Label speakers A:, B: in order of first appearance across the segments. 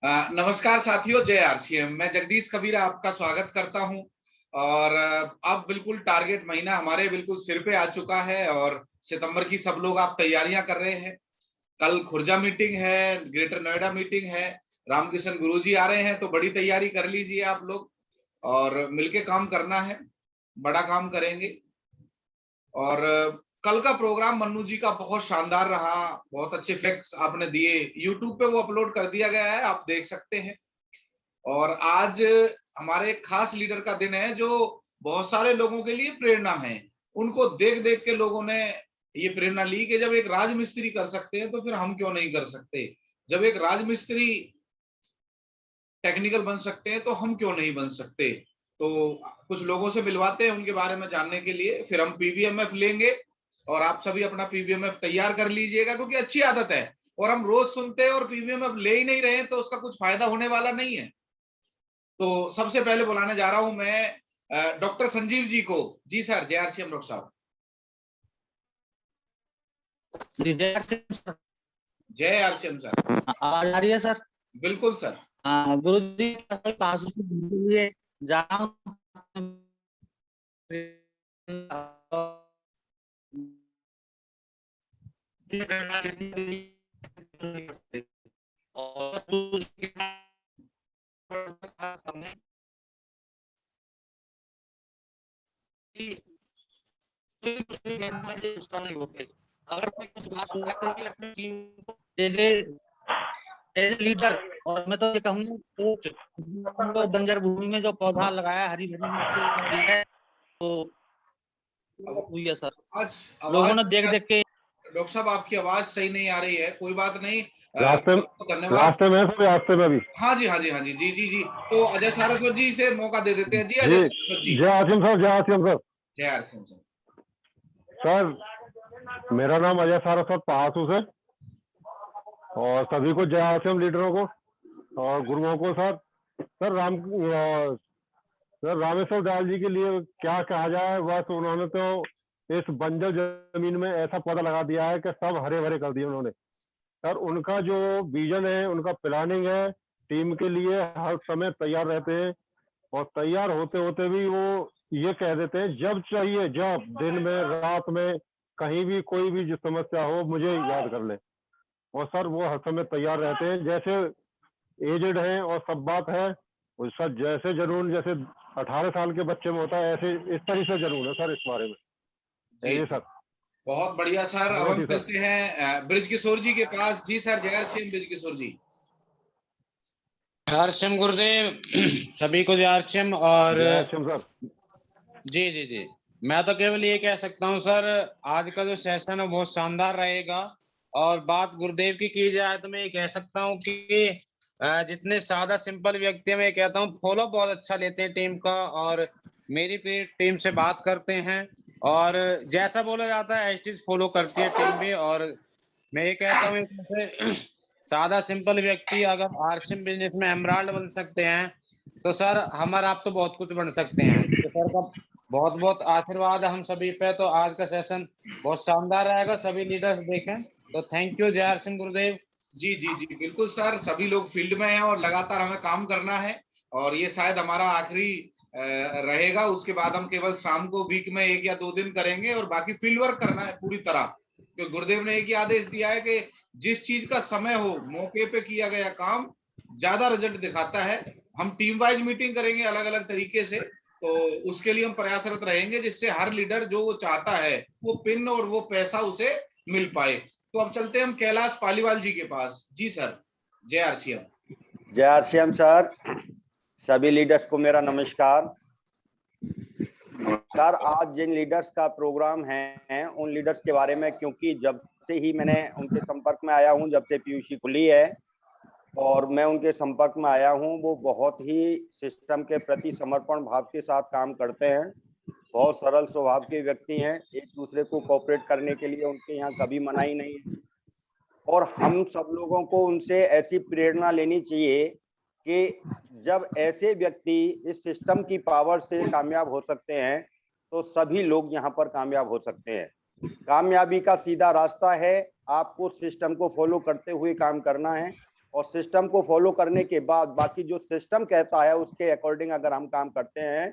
A: नमस्कार साथियों, जय आरसीएम। मैं जगदीश कबीरा आपका स्वागत करता हूं। और अब बिल्कुल टारगेट महीना हमारे बिल्कुल सिर पे आ चुका है और सितंबर की सब लोग आप तैयारियां कर रहे हैं। कल खुर्जा मीटिंग है, ग्रेटर नोएडा मीटिंग है, रामकिशन गुरुजी आ रहे हैं, तो बड़ी तैयारी कर लीजिए आप लोग और मिलके काम करना है, बड़ा काम करेंगे। और कल का प्रोग्राम मन्नू जी का बहुत शानदार रहा, बहुत अच्छे फैक्ट्स आपने दिए, यूट्यूब पे वो अपलोड कर दिया गया है, आप देख सकते हैं। और आज हमारे एक खास लीडर का दिन है जो बहुत सारे लोगों के लिए प्रेरणा है। उनको देख देख के लोगों ने ये प्रेरणा ली कि जब एक राजमिस्त्री कर सकते हैं तो फिर हम क्यों नहीं कर सकते। जब एक राजमिस्त्री टेक्निकल बन सकते हैं तो हम क्यों नहीं बन सकते। तो कुछ लोगों से मिलवाते हैं उनके बारे में जानने के लिए, फिर हम पीवीएमएफ लेंगे। और आप सभी अपना पीवीएमएफ तैयार कर लीजिएगा क्योंकि अच्छी आदत है। और हम रोज सुनते हैं और पीवीएमएफ ले ही नहीं रहे हैं तो उसका कुछ फायदा होने वाला नहीं है। तो सबसे पहले बुलाने जा रहा हूं मैं डॉक्टर संजीव जी को। जी सर, जय आरसीएम डॉक्टर साहब। जय आरसीएम सर।
B: आवाज आ रही है सर?
A: बिल्कुल सर।
B: गुरु जी पास लिए जा रहा हूँ। अगर कोई कुछ अपनी टीम को एज लीडर, और मैं तो ये कहूँगा कोच, तो बंजर भूमि में जो पौधा लगाया हरी भरी है, तो हुई है सर। लोगों ने देख देख के।
A: डॉक्टर साहब आपकी आवाज सही नहीं आ रही है, कोई बात नहीं।
C: धन्यवाद। रास्ते में भी।
A: हाँ जी, हाँ जी, हाँ जी, जी जी जी। तो अजय सारस्वत जी से मौका दे देते हैं। जी अजय सारस्वत जी।
C: जय आरसीएम सर, जय आरसीएम सर।
A: जय आरसीएम सर।
C: सर मेरा नाम अजय सारस्वत पहासू से, और सभी को जय आरसीएम लीडरों को और गुरुओं को। सर रामेश्वर दयाल जी के लिए क्या कहा जाए। बस उन्होंने तो इस बंजर जमीन में ऐसा पौधा लगा दिया है कि सब हरे भरे कर दिए उन्होंने। सर उनका जो विजन है, उनका प्लानिंग है, टीम के लिए हर समय तैयार रहते हैं। और तैयार होते होते भी वो ये कह देते हैं जब चाहिए, जब दिन में रात में कहीं भी कोई भी जो समस्या हो मुझे याद कर ले। और सर वो हर समय तैयार रहते हैं, जैसे एजेड हैं और सब बात है। और सर जैसे जुनून जैसे 18 साल के बच्चे में होता है, ऐसे इस तरह से जुनून है सर इस बारे में।
A: जी
C: सर
A: बहुत बढ़िया सर। अब हम चलते हैं ब्रिज किशोर जी के पास। जी सर, जय आरसीएम ब्रिज किशोर जी।
D: आरसीएम गुरुदेव, सभी को जय आरसीएम। और
C: सर
D: जी जी जी, मैं तो केवल ये कह सकता हूँ सर, आज का जो सेशन है बहुत शानदार रहेगा। और बात गुरुदेव की जाए तो मैं ये कह सकता हूँ कि जितने सादा सिंपल व्यक्ति हैं, मैं कहता हूँ फॉलो बहुत अच्छा लेते हैं टीम का, और मेरी टीम से बात करते हैं और जैसा बोला जाता है एस्टीज फॉलो करती है टीम भी। और मैं ये कहता हूँ सादा सिंपल व्यक्ति अगर आरसीएम बिजनेस में एमराल्ड बन सकते हैं तो सर हमारा आप तो बहुत कुछ बन सकते हैं। तो सर का बहुत बहुत आशीर्वाद है हम सभी पे। तो आज का सेशन बहुत शानदार रहेगा, सभी लीडर्स देखें। तो थैंक यू, जय हरसिंह गुरुदेव।
A: जी जी जी बिल्कुल सर, सभी लोग फील्ड में हैं और लगातार हमें काम करना है। और ये शायद हमारा आखिरी रहेगा। उसके बाद हम केवल शाम को वीक में 1 या 2 दिन करेंगे और बाकी फील्ड वर्क करना है पूरी तरह। क्योंकि गुरुदेव ने एक ही आदेश दिया है कि जिस चीज का समय हो, मौके पे किया गया काम ज्यादा रिजल्ट दिखाता है। हम टीम वाइज मीटिंग करेंगे अलग अलग तरीके से, तो उसके लिए हम प्रयासरत रहेंगे जिससे हर लीडर जो वो चाहता है वो पिन और वो पैसा उसे मिल पाए। तो अब चलते हैं हम कैलाश पालीवाल जी के पास। जी सर, जय आरसीएम।
E: जय आरसीएम सर, सभी लीडर्स को मेरा नमस्कार। सर आज जिन लीडर्स का प्रोग्राम है उन लीडर्स के बारे में, क्योंकि जब से ही मैंने उनके संपर्क में आया हूं, जब से पीयूसी खुली है और मैं उनके संपर्क में आया हूं, वो बहुत ही सिस्टम के प्रति समर्पण भाव के साथ काम करते हैं। बहुत सरल स्वभाव के व्यक्ति हैं, एक दूसरे को कोऑपरेट करने के लिए उनके यहाँ कभी मनाही नहीं है। और हम सब लोगों को उनसे ऐसी प्रेरणा लेनी चाहिए कि जब ऐसे व्यक्ति इस सिस्टम की पावर से कामयाब हो सकते हैं तो सभी लोग यहाँ पर कामयाब हो सकते हैं। कामयाबी का सीधा रास्ता है, आपको सिस्टम को फॉलो करते हुए काम करना है। और सिस्टम को फॉलो करने के बाद बाकी जो सिस्टम कहता है उसके अकॉर्डिंग अगर हम काम करते हैं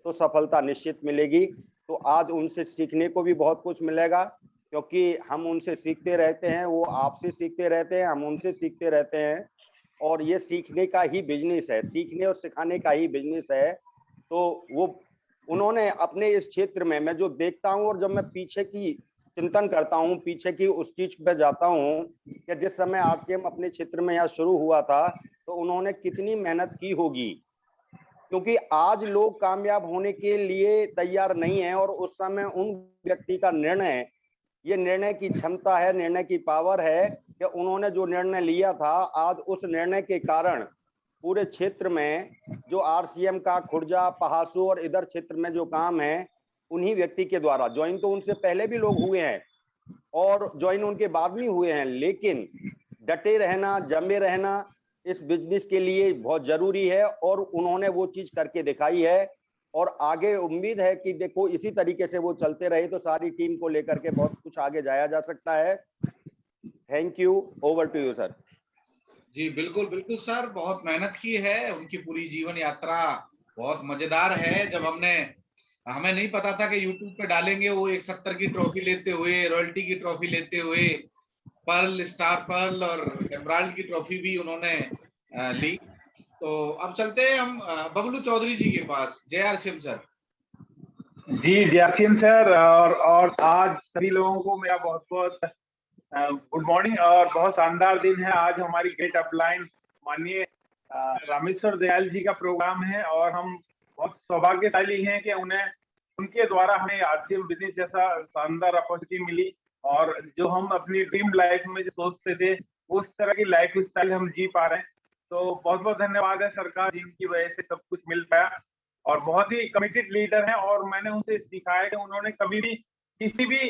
E: तो सफलता निश्चित मिलेगी। तो आज उनसे सीखने को भी बहुत कुछ मिलेगा, क्योंकि हम उनसे सीखते रहते हैं, वो आपसे सीखते रहते हैं, हम उनसे सीखते रहते हैं, और ये सीखने का ही बिजनेस है, सीखने और सिखाने का ही बिजनेस है। तो वो उन्होंने अपने इस क्षेत्र में, मैं जो देखता हूँ और जब मैं पीछे की चिंतन करता हूँ, पीछे की उस चीज पे जाता हूँ कि जिस समय आरसीएम अपने क्षेत्र में यहाँ शुरू हुआ था तो उन्होंने कितनी मेहनत की होगी, क्योंकि आज लोग कामयाब होने के लिए तैयार नहीं है, और उस समय उन व्यक्ति का निर्णय, ये निर्णय की क्षमता है, निर्णय की पावर है कि उन्होंने जो निर्णय लिया था, आज उस निर्णय के कारण पूरे क्षेत्र में जो आरसीएम का खुर्जा, पहासू और इधर क्षेत्र में जो काम है, उन्हीं व्यक्ति के द्वारा, ज्वाइन तो उनसे पहले भी लोग हुए हैं और ज्वाइन उनके बाद में हुए हैं, लेकिन डटे रहना, जमे रहना इस बिजनेस के लिए बहुत जरूरी है, और उन्होंने वो चीज करके दिखाई है। और आगे उम्मीद है कि देखो इसी तरीके से वो चलते रहे तो सारी टीम को लेकर के बहुत कुछ आगे जाया जा सकता है। Thank you, over to you sir.
A: जी बिल्कुल बिल्कुल सर, बहुत मेहनत की है, उनकी पूरी जीवन यात्रा बहुत मजेदार है। जब हमें नहीं पता था कि यूट्यूब पे डालेंगे वो 170 की ट्रॉफी लेते हुए, रॉयल्टी की ट्रॉफी लेते हुए, पर्ल, स्टार पर्ल और एमराल्ड की ट्रॉफी भी उन्होंने ली। तो अब चलते हैं हम बबलू चौधरी जी के पास। जय आरसीएम सर।
F: जी जय आरसीएम सर, और आज सभी लोगों को मेरा बहुत बहुत गुड मॉर्निंग और बहुत शानदार दिन है। आज हमारी गेट अपलाइन माननीय रामेश्वर दयाल जी का प्रोग्राम है, और हम बहुत सौभाग्यशाली हैं कि उनके द्वारा हमें आरसीएम बिजनेस जैसा शानदार अपॉर्चुनिटी मिली, और जो हम अपनी ड्रीम लाइफ में जो सोचते थे उस तरह की लाइफ स्टाइल हम जी पा रहे हैं। तो बहुत बहुत धन्यवाद है सरकार, जिनकी वजह से सब कुछ मिल पाया, और बहुत ही कमिटेड लीडर हैं। और मैंने उनसे सीखा है कि उन्होंने कभी भी किसी भी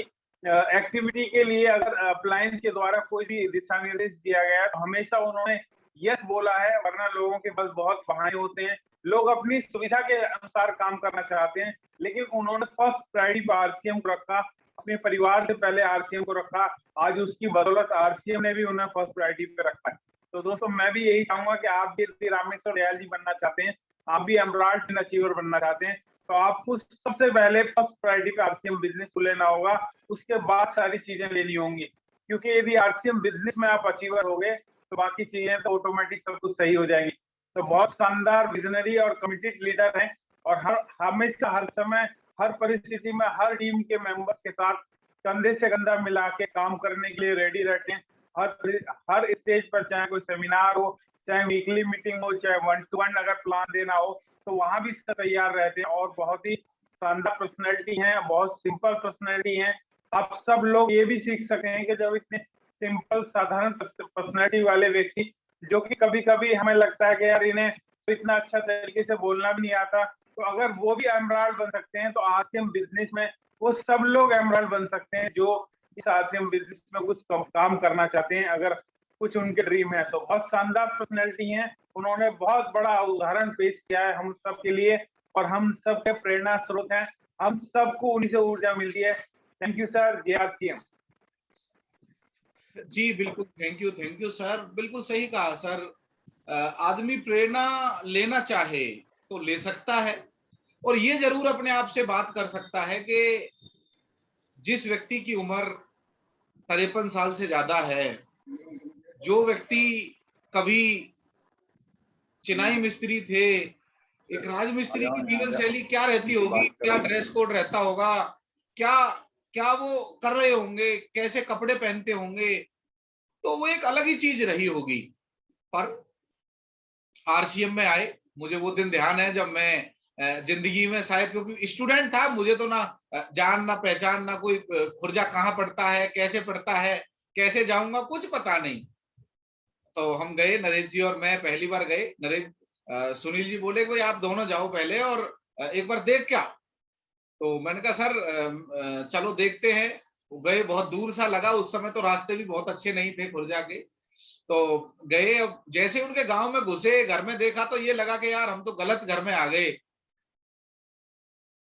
F: एक्टिविटी के लिए अगर अप्लायंस के द्वारा कोई भी दिशा निर्देश दिया गया तो हमेशा उन्होंने यस बोला है, वरना लोगों के पास बहुत बहाने होते हैं, लोग अपनी सुविधा के अनुसार काम करना चाहते हैं, लेकिन उन्होंने फर्स्ट प्रायोरिटी पर आरसीएम को रखा, अपने परिवार से पहले आरसीएम को रखा। आज उसकी बदौलत आरसीएम ने भी उन्हें फर्स्ट प्रायोरिटी पे रखा है। तो दोस्तों मैं भी यही चाहूंगा कि आप भी रामेश्वर दयाल जी बनना चाहते हैं, आप भी एमराल्ड अचीवर बनना चाहते हैं, तो आपको सबसे पहले फर्स्ट प्रायोरिटी पे आरसीएम बिजनेस को लेना होगा, उसके बाद सारी चीजें लेनी होंगी। क्योंकि यदि आरसीएम बिजनेस में आप अचीवर हो गए तो बाकी चीजें तो ऑटोमेटिक सब कुछ सही हो जाएंगी। तो बहुत शानदार विजनरी और कमिटेड लीडर हैं, और हमेशा हर समय हर परिस्थिति में हर टीम के मेंबर्स के साथ कंधे से कंधा मिला के काम करने के लिए रेडी रहते हैं। हर स्टेज पर, चाहे कोई सेमिनार हो, चाहे वीकली मीटिंग हो, चाहे 1-to-1 अगर प्लान देना हो तो वहां भी तैयार रहते हैं, और बहुत ही शानदार पर्सनैलिटी है, बहुत सिंपल पर्सनैलिटी है। आप सब लोग ये भी सीख सके हैं कि जब इतने सिंपल साधारण पर्सनैलिटी वाले व्यक्ति, जो कि कभी कभी हमें लगता है कि यार इन्हें तो इतना अच्छा तरीके से बोलना भी नहीं आता, तो अगर वो भी एमराल्ड बन सकते हैं तो आरसीएम बिजनेस में वो सब लोग एमराल्ड बन सकते हैं जो इस आरसीएम बिजनेस में कुछ काम करना चाहते हैं, अगर कुछ उनके ड्रीम है। तो बहुत शानदार पर्सनैलिटी है, उन्होंने बहुत बड़ा उदाहरण पेश किया है हम सब के लिए, और हम सबके प्रेरणा स्रोत हैं, हम सबको उन्हीं से ऊर्जा मिलती है। थैंक यू सर, जय आरसीएम।
A: जी बिल्कुल, थैंक यू सर, बिल्कुल सही कहा सर। आदमी प्रेरणा लेना चाहे तो ले सकता है, और ये जरूर अपने आप से बात कर सकता है कि जिस व्यक्ति की उम्र 53 साल से ज्यादा है, जो व्यक्ति कभी चिनाई मिस्त्री थे, एक राजमिस्त्री की जीवन शैली क्या रहती होगी, क्या ड्रेस कोड रहता होगा, क्या क्या वो कर रहे होंगे, कैसे कपड़े पहनते होंगे, तो वो एक अलग ही चीज रही होगी। पर आरसीएम में आए, मुझे वो दिन ध्यान है जब मैं जिंदगी में, शायद क्योंकि स्टूडेंट था, मुझे तो ना जान ना पहचान, ना कोई खुर्जा कहाँ पड़ता है, कैसे पड़ता है, कैसे जाऊंगा, कुछ पता नहीं। तो हम गए, नरेश जी और मैं पहली बार गए। नरेश, सुनील जी बोले भाई आप दोनों जाओ पहले और एक बार देख क्या। तो मैंने कहा सर चलो देखते हैं। गए, बहुत दूर सा लगा, उस समय तो रास्ते भी बहुत अच्छे नहीं थे खुर्जा के। तो गए, जैसे उनके गांव में घुसे, घर में देखा तो ये लगा कि यार हम तो गलत घर में आ गए,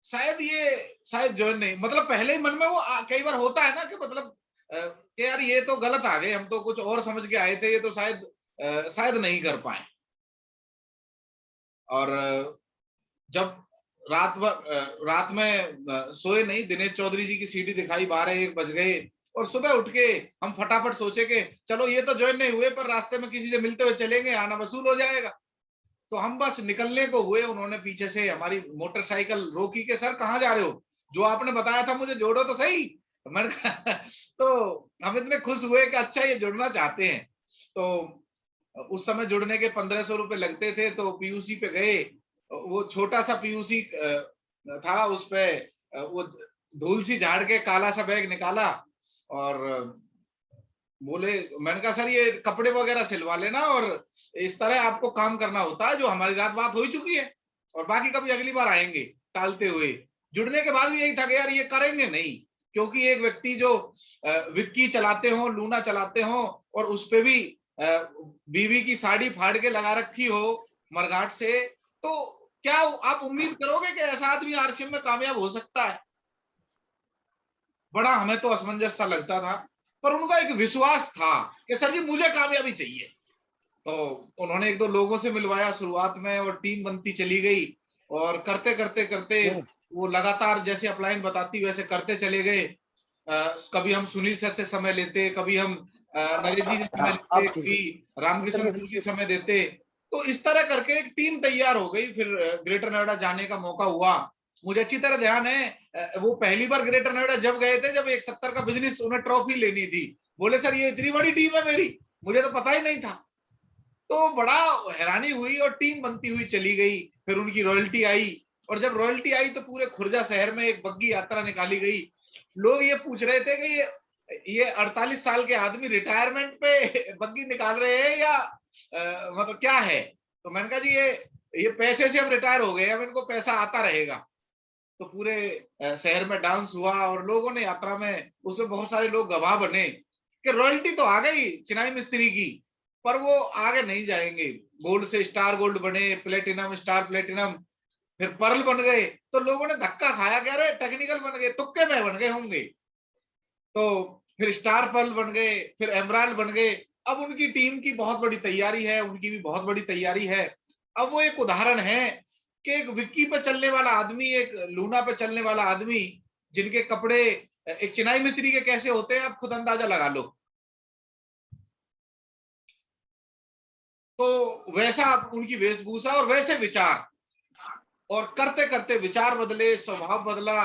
A: शायद ज्वाइन नहीं, मतलब पहले ही मन में वो कई बार होता है ना कि मतलब कि यार ये तो गलत आ गए, हम तो कुछ और समझ के आए थे, ये तो शायद शायद नहीं कर पाए। और जब रात में सोए नहीं, दिनेश चौधरी जी की सीडी दिखाई 12-1 बज गए और सुबह उठ के हम फटाफट सोचे कि चलो ये तो ज्वाइन नहीं हुए पर रास्ते में किसी से मिलते हुए चलेंगे, आना वसूल हो जाएगा। तो हम बस निकलने को हुए, उन्होंने पीछे से हमारी मोटरसाइकिल रोकी के सर कहाँ जा रहे हो, जो आपने बताया था मुझे जोड़ो तो सही। मैंने कहा तो हम इतने खुश हुए कि अच्छा ये जुड़ना चाहते हैं। तो उस समय जुड़ने के 1500 रुपए लगते थे, तो पीयूसी पे गए, वो छोटा सा पीयूसी था, उस पे वो धूल सी झाड़ के काला सा बैग निकाला और बोले, मैंने कहा सर ये कपड़े वगैरह सिलवा लेना और इस तरह आपको काम करना होता है, जो हमारी रात बात हो चुकी है और बाकी कभी अगली बार आएंगे, टालते हुए। जुड़ने के बाद भी यही था कि यार ये करेंगे नहीं, क्योंकि एक व्यक्ति जो विक्की चलाते हो, लूना चलाते हो और उस पे भी बीवी की साड़ी फाड़ के लगा रखी हो मरघाट से, तो क्या आप उम्मीद करोगे कि ऐसा आदमी आरसीएम में कामयाब हो सकता है? बड़ा हमें तो असमंजस सा लगता था, पर उनका एक विश्वास था कि सर जी मुझे कामयाबी चाहिए। तो उन्होंने 1-2 लोगों से मिलवाया शुरुआत में और टीम बनती चली गई और करते करते करते वो लगातार जैसे अपलाइन बताती वैसे करते चले गए। कभी हम सुनील सर से समय लेते, कभी हम नरेश जी से समय लेते, कभी रामकिशन जी समय देते। तो इस तरह करके एक टीम तैयार हो गई। फिर ग्रेटर नोएडा जाने का मौका हुआ। मुझे अच्छी तरह ध्यान है, वो पहली बार ग्रेटर नोएडा जब गए थे, जब 170 का बिजनेस उन्हें ट्रॉफी लेनी थी। बोले सर ये इतनी बड़ी टीम है मेरी, मुझे तो पता ही नहीं था। तो बड़ा हैरानी हुई और टीम बनती हुई चली गई। फिर उनकी रॉयल्टी आई और जब रॉयल्टी आई तो पूरे खुर्जा शहर में एक बग्गी यात्रा निकाली गई। लोग ये पूछ रहे थे कि ये 48 साल के आदमी रिटायरमेंट पे बग्गी निकाल रहे हैं या मतलब क्या है? तो मैंने कहा जी ये पैसे से हम रिटायर हो गए, अब इनको पैसा आता रहेगा। तो पूरे शहर में डांस हुआ और लोगों ने यात्रा में, उसमें बहुत सारे लोग गवाह बने कि रॉयल्टी तो आ गई चिनाई मिस्त्री की, पर वो आगे नहीं जाएंगे। गोल्ड से स्टार गोल्ड बने, प्लेटिनम स्टार प्लेटिनम, फिर पर्ल बन गए। तो लोगों ने धक्का खाया, कह रहे टेक्निकल बन गए, तुक्के में बन गए होंगे। तो फिर स्टार पर्ल बन गए, फिर एमराल्ड बन गए। अब उनकी टीम की बहुत बड़ी तैयारी है, उनकी भी बहुत बड़ी तैयारी है। अब वो एक उदाहरण है कि एक विक्की पे चलने वाला आदमी, एक लूना पे चलने वाला आदमी, जिनके कपड़े एक चिनाई मिस्त्री के कैसे होते हैं आप खुद अंदाजा लगा लो। तो वैसा उनकी वेशभूषा और वैसे विचार, और करते करते विचार बदले, स्वभाव बदला,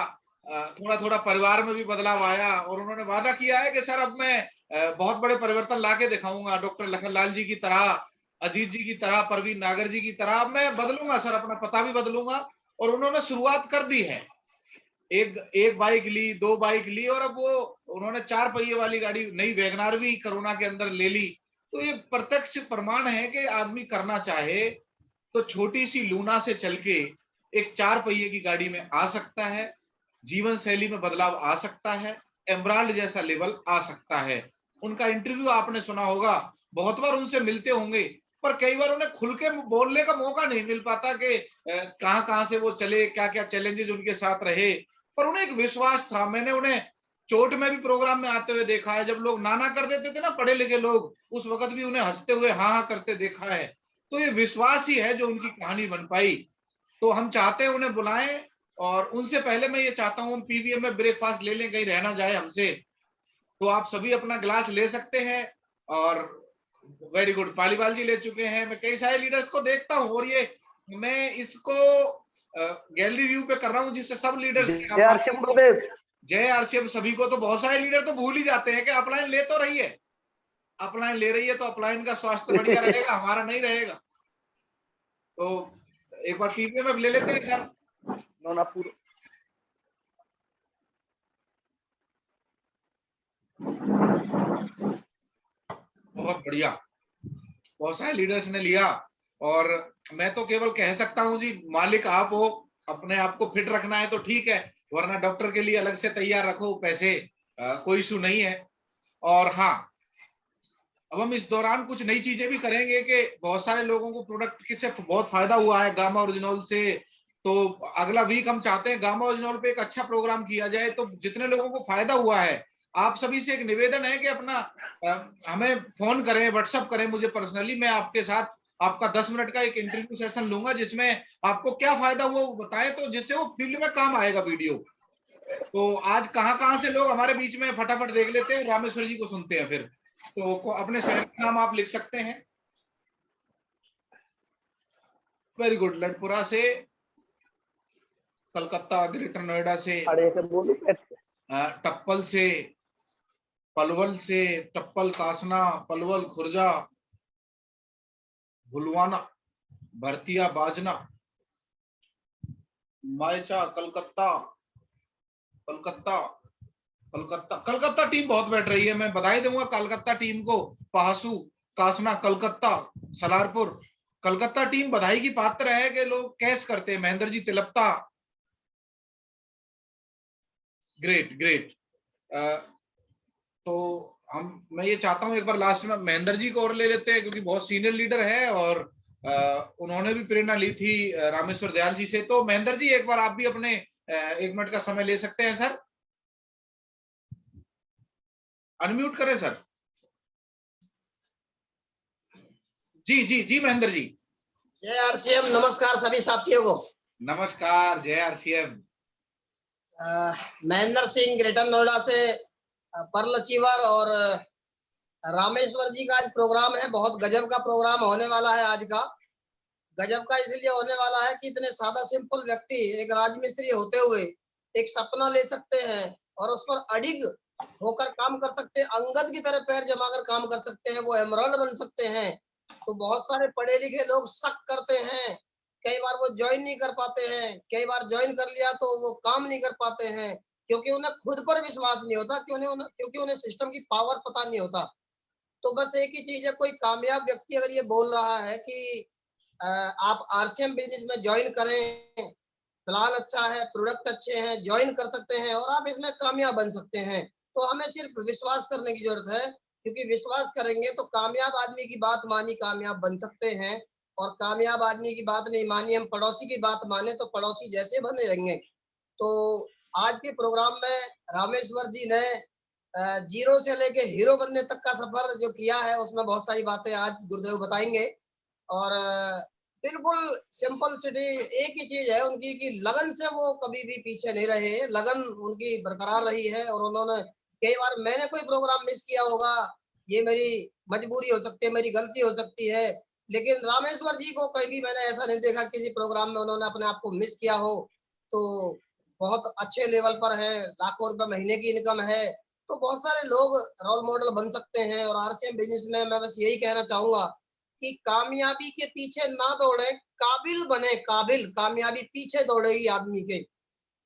A: थोड़ा थोड़ा परिवार में भी बदलाव आया और उन्होंने वादा किया है कि सर अब मैं बहुत बड़े परिवर्तन लाके दिखाऊंगा, डॉक्टर लखनलाल जी की तरह, अजीत जी की तरह, परवीन नागर जी की तरह। अब मैं बदलूंगा सर, अपना पता भी बदलूंगा। और उन्होंने शुरुआत कर दी है। एक बाइक ली, 2 बाइक ली और अब वो उन्होंने 4 पहिए वाली गाड़ी, नई वैगनार भी कोरोना के अंदर ले ली। तो ये प्रत्यक्ष प्रमाण है कि आदमी करना चाहे तो छोटी सी लूना से चल के एक 4 पहिए की गाड़ी में आ सकता है, जीवन शैली में बदलाव आ सकता है, एमराल्ड जैसा लेवल आ सकता है। उनका इंटरव्यू आपने सुना होगा, बहुत बार उनसे मिलते होंगे, पर कई बार उन्हें खुल के बोलने का मौका नहीं मिल पाता कि कहां कहां से वो चले, क्या क्या चैलेंजेस उनके साथ रहे। पर उन्हें एक विश्वास था। मैंने उन्हें चोट में भी प्रोग्राम में आते हुए देखा है, जब लोग नाना कर देते थे ना पढ़े लिखे लोग, उस वक्त भी उन्हें हंसते हुए हाँ हाँ करते देखा है। तो ये विश्वास ही है जो उनकी कहानी बन पाई। तो हम चाहते हैं उन्हें बुलाएं, और उनसे पहले मैं ये चाहता हूं हम पीवीएम में ब्रेकफास्ट ले लें, कहीं रहना जाए हमसे, तो आप सभी अपना गिलास ले सकते हैं। और वेरी गुड, पालीवाल जी ले चुके हैं। मैं कई सारे लीडर्स को देखता हूं और ये मैं इसको गैलरी व्यू पे कर रहा हूं, जिससे सब लीडर्स जय आरसीएम सभी को। तो बहुत सारे लीडर तो भूल ही जाते हैं कि अपलाइन ले तो रही है, अपलाइन ले रही है तो अपलाइन का स्वास्थ्य बढ़िया रहेगा, हमारा नहीं रहेगा। तो एक बार पीवीएम में ले लेते हैं सर। बहुत बढ़िया, बहुत सारे लीडर्स ने लिया और मैं तो केवल कह सकता हूं जी, मालिक आप हो, अपने आप को फिट रखना है तो ठीक है, वरना डॉक्टर के लिए अलग से तैयार रखो पैसे, कोई इशू नहीं है। और हाँ, अब हम इस दौरान कुछ नई चीजें भी करेंगे कि बहुत सारे लोगों को प्रोडक्ट से बहुत फायदा हुआ है गामा ओरिजिनल से। तो अगला वीक हम चाहते हैं गामा ओरिजिनल पे एक अच्छा प्रोग्राम किया जाए, तो जितने लोगों को फायदा हुआ है आप सभी से एक निवेदन है कि अपना हमें फोन करें, व्हाट्सएप करें मुझे पर्सनली, मैं आपके साथ आपका 10 मिनट का एक इंटरव्यू सेशन लूंगा जिसमें आपको क्या फायदा हुआ वो बताएं, तो जिससे वो फील्ड में काम आएगा वीडियो। तो आज कहाँ से लोग हमारे बीच में फटाफट देख लेते हैं, रामेश्वर जी को सुनते हैं फिर। तो अपने शहर का नाम आप लिख सकते हैं। Very good. लड़पुरा से, कलकत्ता, ग्रेटर नोएडा से, टप्पल से, पलवल से, टप्पल, कासना, पलवल, खुर्जा, भुलवाना, भरतिया, बाजना, मायचा, कलकत्ता, कलकत्ता टीम बहुत बैठ रही है। मैं बधाई दूंगा कलकत्ता टीम को। पहासू, कासना, कलकत्ता, सलारपुर, कलकत्ता टीम बधाई की पात्र है कि लोग कैश करते हैं। महेंद्र जी, तिलप्ता, ग्रेट। तो मैं ये चाहता हूं एक बार लास्ट में महेंद्र जी को और ले लेते हैं क्योंकि बहुत सीनियर लीडर है और उन्होंने भी प्रेरणा ली थी रामेश्वर दयाल जी से। तो महेंद्र जी एक बार आप भी अपने 1 मिनट का समय ले सकते हैं सर। अनम्यूट करें सर। जी महेंद्र जी।
G: जय आरसीएम। नमस्कार सभी साथियों को।
A: नमस्कार, जय आरसीएम।
G: महेंद्र सिंह, ग्रेटर नोएडा से पर्ल अचीवर। और रामेश्वर जी का आज प्रोग्राम है, बहुत गजब का प्रोग्राम होने वाला है आज का। गजब का इसलिए होने वाला है कि इतने सादा सिंपल व्यक्ति एक राजमिस्त्री होते हुए एक सपना ले सकते हैं और उस पर अडिग होकर काम कर सकते हैं, अंगद की तरह पैर जमाकर काम कर सकते हैं, वो एमराल्ड बन सकते हैं। तो बहुत सारे पढ़े लिखे लोग शक करते हैं, कई बार वो ज्वाइन नहीं कर पाते हैं, कई बार ज्वाइन कर लिया तो वो काम नहीं कर पाते हैं क्योंकि उन्हें खुद पर विश्वास नहीं होता, क्योंकि उन्हें सिस्टम की पावर पता नहीं होता। तो बस एक ही चीज है, कोई कामयाब व्यक्ति अगर ये बोल रहा है कि आप आरसीएम बिजनेस में ज्वाइन करें, प्लान अच्छा है, प्रोडक्ट अच्छे हैं, ज्वाइन कर सकते हैं और आप इसमें कामयाब बन सकते हैं, तो हमें सिर्फ विश्वास करने की जरूरत है। क्योंकि विश्वास करेंगे तो कामयाब आदमी की बात मानी कामयाब बन सकते हैं, और कामयाब आदमी की बात नहीं मानी, हम पड़ोसी की बात माने तो पड़ोसी जैसे बने रहेंगे। तो आज के प्रोग्राम में रामेश्वर जी ने जीरो से लेके हीरो बनने तक का सफर जो किया है उसमें बहुत सारी बातें आज गुरुदेव बताएंगे। और बिल्कुल सिंपल सिटी एक ही चीज है उनकी कि लगन से वो कभी भी पीछे नहीं रहे, लगन उनकी बरकरार रही है। और उन्होंने कई बार, मैंने कोई प्रोग्राम मिस किया होगा, ये मेरी मजबूरी हो सकती है, मेरी गलती हो सकती है, लेकिन रामेश्वर जी को कहीं भी मैंने ऐसा नहीं देखा किसी प्रोग्राम में उन्होंने अपने आप को मिस किया हो। तो बहुत अच्छे लेवल पर है, लाखों रुपए महीने की इनकम है, तो बहुत सारे लोग रोल मॉडल बन सकते हैं। और आरसीएम बिजनेस में मैं बस यही कहना चाहूंगा कि कामयाबी के पीछे ना दौड़े, काबिल बने। कामयाबी पीछे दौड़ेगी आदमी के,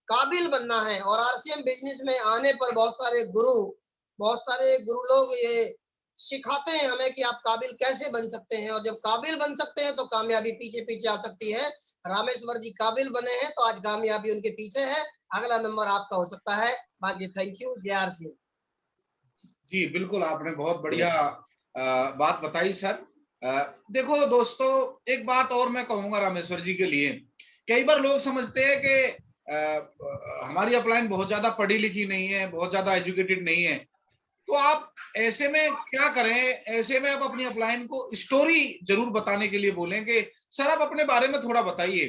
G: काबिल बनना है। और आरसीएम बिजनेस में आने पर बहुत सारे गुरु लोग ये सिखाते हैं हमें कि आप काबिल कैसे बन सकते हैं, और जब काबिल बन सकते हैं तो कामयाबी पीछे पीछे आ सकती है। रामेश्वर जी काबिल बने हैं तो आज कामयाबी उनके पीछे है, अगला नंबर आपका हो सकता है। बाकी थैंक यू, जय आरसीएम।
A: जी बिल्कुल, आपने बहुत बढ़िया बात बताई सर। देखो दोस्तों, एक बात और मैं कहूंगा रामेश्वर जी के लिए। कई बार लोग समझते हैं कि हमारी अपलाइन बहुत ज्यादा पढ़ी लिखी नहीं है, बहुत ज्यादा एजुकेटेड नहीं है, तो आप ऐसे में क्या करें? ऐसे में आप अपनी अपलाइन को स्टोरी जरूर बताने के लिए बोलें कि सर आप अपने बारे में थोड़ा बताइए।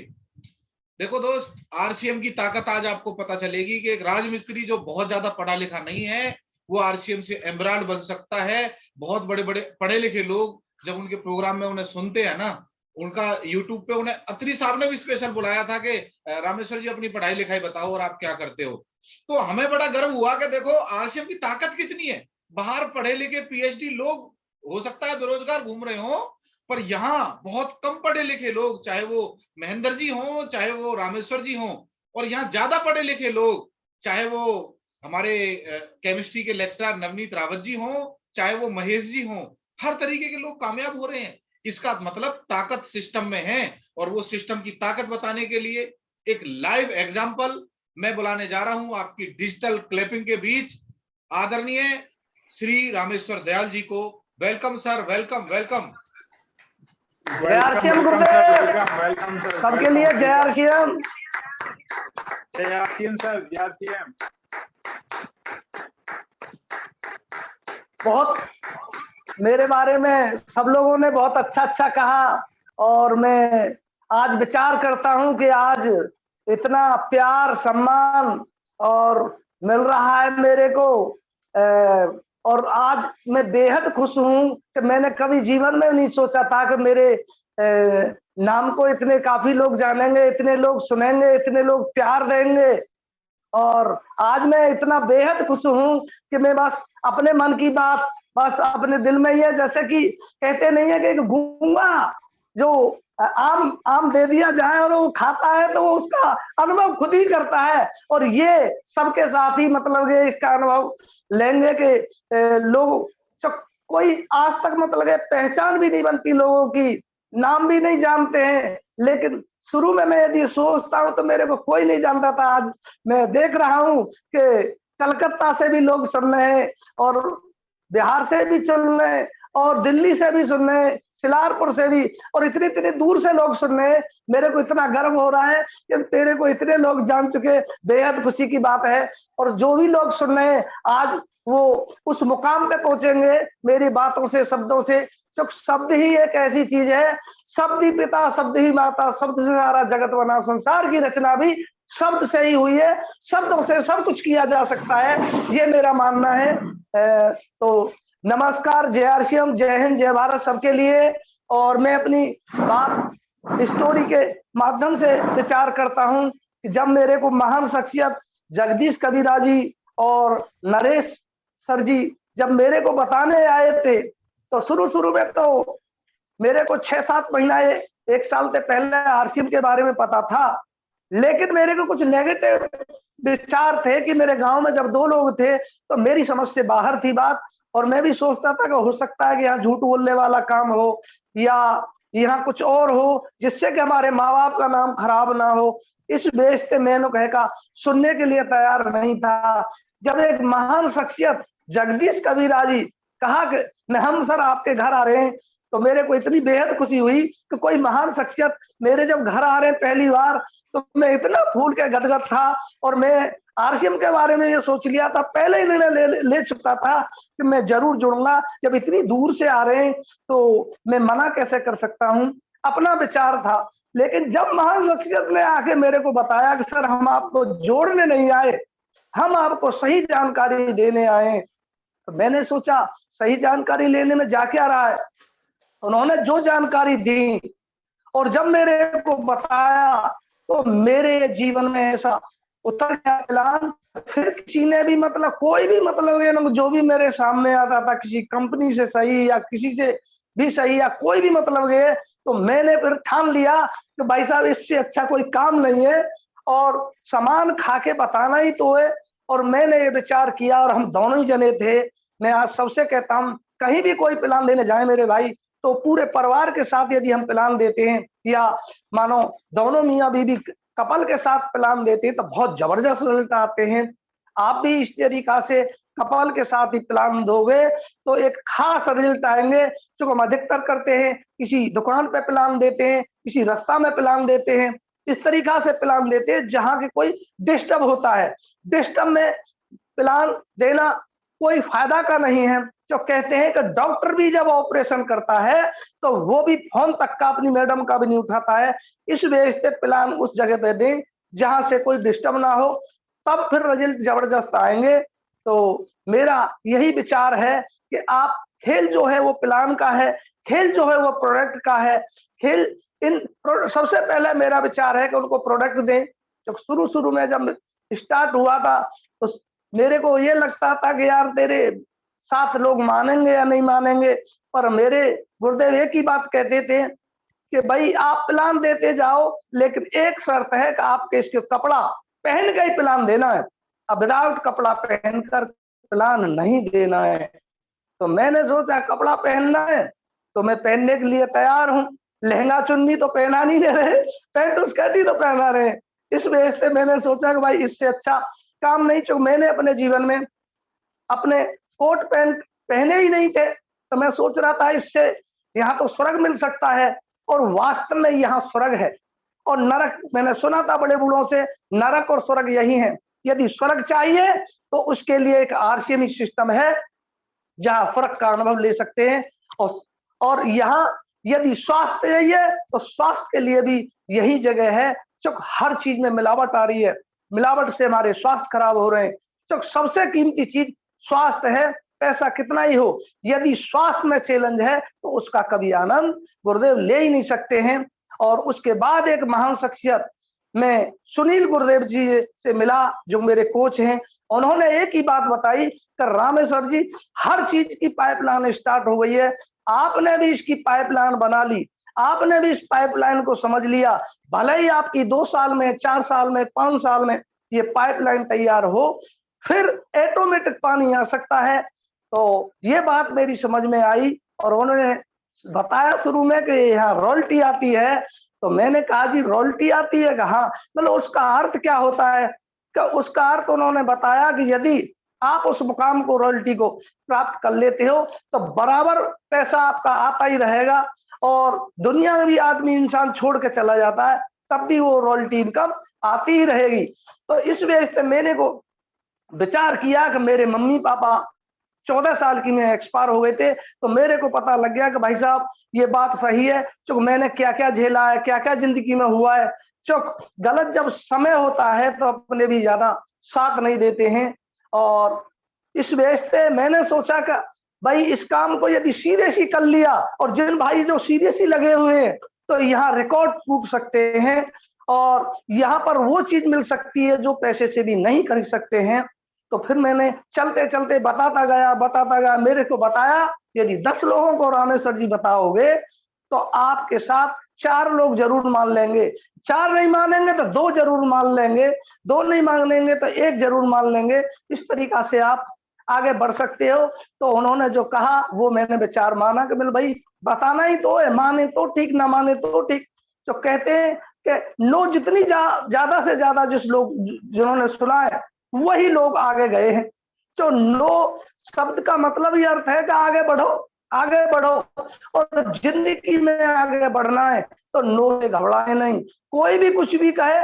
A: देखो दोस्त, आरसीएम की ताकत आज आपको पता चलेगी कि एक राजमिस्त्री जो बहुत ज्यादा पढ़ा लिखा नहीं है वो आरसीएम से एमराल्ड बन सकता है। बहुत बड़े बड़े पढ़े लिखे लोग जब उनके प्रोग्राम में उन्हें सुनते हैं ना, उनका यूट्यूब पे उन्हें अत्री साहब ने भी स्पेशल बुलाया था कि रामेश्वर जी अपनी पढ़ाई लिखाई बताओ और आप क्या करते हो। तो हमें बड़ा गर्व हुआ कि देखो आरसीएम की ताकत कितनी है। बाहर पढ़े लिखे पीएचडी लोग हो सकता है बेरोजगार घूम रहे हो, पर यहाँ बहुत कम पढ़े लिखे लोग, चाहे वो महेंद्र जी हो चाहे वो रामेश्वर जी हो, और यहाँ ज्यादा पढ़े लिखे लोग, चाहे वो हमारे केमिस्ट्री के लेक्चरर नवनीत रावत जी हो चाहे वो महेश जी हो, हर तरीके के लोग कामयाब हो रहे हैं। इसका मतलब ताकत सिस्टम में है, और वो सिस्टम की ताकत बताने के लिए एक लाइव एग्जांपल मैं बुलाने जा रहा हूं आपकी डिजिटल क्लैपिंग के बीच। आदरणीय श्री रामेश्वर दयाल जी को वेलकम सर, वेलकम वेलकम।
H: जय आरसीएम गुरुदेव, सबके लिए जय आरसीएम।
F: जय आरसीएम सर, जय आरसीएम।
H: बहुत मेरे बारे में सब लोगों ने बहुत अच्छा अच्छा कहा और मैं आज विचार करता हूं कि आज इतना प्यार सम्मान और मिल रहा है मेरे को और आज मैं बेहद खुश हूं कि मैंने कभी जीवन में नहीं सोचा था कि मेरे नाम को इतने काफी लोग जानेंगे, इतने लोग सुनेंगे, इतने लोग प्यार देंगे। और आज मैं इतना बेहद खुश हूं कि मैं बस अपने मन की बात बस अपने दिल में ही है। जैसे कि कहते नहीं है कि एक गूंगा जो आम दे दिया जाए और वो खाता है तो वो उसका अनुभव खुद ही करता है, और ये सबके साथ ही मतलब ये इसका अनुभव लेंगे कि लोग कोई आज तक मतलब पहचान भी नहीं बनती लोगों की, नाम भी नहीं जानते हैं। लेकिन शुरू में मैं यदि सोचता हूं तो मेरे को कोई नहीं जानता था। आज मैं देख रहा हूं कि कलकत्ता से भी लोग सुन रहे हैं और बिहार से भी सुन रहे हैं और दिल्ली से भी सुन रहे हैं, सिलारपुर से भी, और इतनी इतनी दूर से लोग सुन रहे हैं। मेरे को इतना गर्व हो रहा है कि तेरे को इतने लोग जान चुके, बेहद खुशी की बात है। और जो भी लोग सुन रहे हैं आज वो उस मुकाम पे पहुंचेंगे मेरी बातों से, शब्दों से। तो शब्द ही एक ऐसी चीज है, शब्द ही पिता, शब्द ही माता, शब्द से सारा जगत बना, संसार की रचना भी शब्द से ही हुई है, शब्दों से सब कुछ किया जा सकता है, ये मेरा मानना है। तो नमस्कार, जय आरसीएम, जय हिंद, जय भारत सबके लिए। और मैं अपनी बात स्टोरी के माध्यम से विचार करता हूं कि जब मेरे को महान शख्सियत जगदीश कबीरा जी और नरेश सर जी जब मेरे को बताने आए थे तो शुरू में तो मेरे को 6-7 महीना 1 साल से पहले आरसीएम के बारे में पता था, लेकिन मेरे को कुछ नेगेटिव विचार थे कि मेरे गांव में जब 2 लोग थे तो मेरी समझ से बाहर थी बात। और मैं भी सोचता था कि हो सकता है कि यहाँ झूठ बोलने वाला काम हो या यहाँ कुछ और हो जिससे कि हमारे माँ बाप का नाम खराब ना हो। इस बेस से मैंने कहा सुनने के लिए तैयार नहीं था। जब एक महान शख्सियत जगदीश कबीरा जी कहा कि हम सर आपके घर आ रहे हैं, तो मेरे को इतनी बेहद खुशी हुई कि कोई महान शख्सियत मेरे जब घर आ रहे हैं पहली बार, तो मैं इतना फूल के गदगद था। और मैं आरसीएम के बारे में ये सोच लिया था, पहले ही निर्णय ले चुका था कि मैं जरूर जुड़ूंगा। जब इतनी दूर से आ रहे हैं तो मैं मना कैसे कर सकता हूँ, अपना विचार था। लेकिन जब महान शख्सियत ने आके मेरे को बताया कि सर हम आपको जोड़ने नहीं आए, हम आपको सही जानकारी देने आए, तो मैंने सोचा सही जानकारी लेने में जा क्या रहा है। उन्होंने जो जानकारी दी और जब मेरे को बताया तो मेरे जीवन में ऐसा उतर गया प्लान। फिर किसी ने भी मतलब कोई भी मतलब जो भी मेरे सामने आता था, किसी कंपनी से सही या किसी से भी सही या कोई भी मतलब गए, तो मैंने फिर ठान लिया कि भाई साहब इससे अच्छा कोई काम नहीं है और सामान खा के बताना ही तो है। और मैंने ये विचार किया और हम दोनों ही जने थे। मैं आज सबसे कहता हूँ कहीं भी कोई प्लान लेने जाए मेरे भाई, तो पूरे परिवार के साथ यदि हम प्लान देते हैं या मानो दोनों मियाँ बीवी कपल के साथ प्लान देते हैं तो बहुत जबरदस्त रिजल्ट आते हैं। आप भी इस तरीका से कपल के साथ ही प्लान दोगे तो एक खास रिजल्ट आएंगे। जो हम अधिकतर करते हैं, किसी दुकान पे प्लान देते हैं, किसी रास्ता में प्लान देते हैं, इस तरीका से प्लान देते हैं जहां के कोई डिस्टर्ब होता है। डिस्टर्ब में प्लान देना कोई फायदा का नहीं है। जो कहते हैं कि डॉक्टर भी जब ऑपरेशन करता है तो वो भी फोन तक का अपनी मैडम का भी नहीं उठाता है। इस वजह से प्लान उस जगह पे दें जहां से कोई डिस्टर्ब ना हो, तब फिर रिजल्ट जबरदस्त आएंगे। तो मेरा यही विचार है कि आप खेल जो है वो प्लान का है, खेल जो है वो प्रोडक्ट का है। खेल इन सबसे पहले मेरा विचार है कि उनको प्रोडक्ट दें। जब शुरू में जब स्टार्ट हुआ था तो मेरे को ये लगता था कि यार तेरे साथ लोग मानेंगे या नहीं मानेंगे, पर मेरे गुरुदेव एक ही बात कहते थे कि भाई आप प्लान देते जाओ, लेकिन एक शर्त है कि आपके इसके कपड़ा पहन के ही प्लान देना है, अब विदाउट कपड़ा पहनकर प्लान नहीं देना है। तो मैंने सोचा कपड़ा पहनना है तो मैं पहनने के लिए तैयार हूँ। लहंगा चुन्नी तो पहना नहीं दे रहे, पैंट स्कर्ट ही तो पहना रहे। इस वजह से मैंने सोचा कि भाई इससे अच्छा काम नहीं। तो मैंने अपने जीवन में अपने कोट पैंट पहने ही नहीं थे, तो मैं सोच रहा था इससे यहाँ तो स्वर्ग मिल सकता है, और वास्तव में यहाँ स्वर्ग है और नरक। मैंने सुना था बड़े बूढ़ों से, नरक और स्वर्ग यही है। यदि स्वर्ग चाहिए तो उसके लिए एक आरसीएम सिस्टम है जहां फर्क का अनुभव ले सकते हैं, और यहाँ यदि स्वास्थ्य चाहिए तो स्वास्थ्य के लिए भी यही जगह है। क्योंकि हर चीज में मिलावट आ रही है, मिलावट से हमारे स्वास्थ्य खराब हो रहे हैं। क्योंकि सबसे कीमती चीज स्वास्थ्य है, पैसा कितना ही हो, यदि स्वास्थ्य में चैलेंज है तो उसका कभी आनंद गुरुदेव ले ही नहीं सकते हैं। और उसके बाद एक महान शख्सियत, मैं सुनील गुरुदेव जी से मिला जो मेरे कोच हैं, उन्होंने एक ही बात बताई कि रामेश्वर जी हर चीज की पाइपलाइन स्टार्ट हो गई है, आपने भी इसकी पाइपलाइन बना ली, आपने भी इस पाइपलाइन को समझ लिया, भले ही आपकी 2 साल में 4 साल में 5 साल में ये पाइपलाइन तैयार हो, फिर ऑटोमेटिक पानी आ सकता है। तो ये बात मेरी समझ में आई और उन्होंने बताया शुरू में कि यहाँ रॉयल्टी आती है। तो मैंने कहा जी रॉयल्टी आती है कहाँ, मतलब उसका अर्थ क्या होता है? उसका अर्थ उन्होंने बताया कि यदि आप उस मुकाम को रॉयल्टी को प्राप्त कर लेते हो तो बराबर पैसा आपका आता ही रहेगा, और दुनिया में भी आदमी इंसान छोड़ के चला जाता है तब भी वो रॉयल्टी इनकम आती ही रहेगी। तो इस वजह से मैंने को विचार किया कि मेरे मम्मी पापा 14 साल की में एक्सपायर हो गए थे, तो मेरे को पता लग गया कि भाई साहब ये बात सही है, जो मैंने क्या क्या झेला है, क्या क्या जिंदगी में हुआ है। जो गलत जब समय होता है तो अपने भी ज्यादा साथ नहीं देते हैं, और इस वजह से मैंने सोचा कि भाई इस काम को यदि सीरियस ही कर लिया, और जिन भाई जो सीरियस ही लगे हुए हैं तो यहाँ रिकॉर्ड टूट सकते हैं, और यहाँ पर वो चीज मिल सकती है जो पैसे से भी नहीं खरीद सकते हैं। तो फिर मैंने चलते चलते बताता गया, मेरे को बताया यदि 10 लोगों को रामेश्वर जी बताओगे तो आपके साथ 4 लोग जरूर मान लेंगे, 4 नहीं मानेंगे तो 2 जरूर मान लेंगे, 2 नहीं मानेंगे तो 1 जरूर मान लेंगे। इस तरीका से आप आगे बढ़ सकते हो। तो उन्होंने जो कहा वो मैंने विचार माना कि भाई बताना ही तो है, माने तो ठीक, ना माने तो ठीक। तो कहते हैं कि नो जितनी ज्यादा से ज्यादा जिन्होंने सुना है वही लोग आगे गए हैं। तो नो शब्द का मतलब ही अर्थ है कि आगे बढ़ो, आगे बढ़ो, और जिंदगी में आगे बढ़ना है तो नो से घबराए नहीं। कोई भी कुछ भी कहे,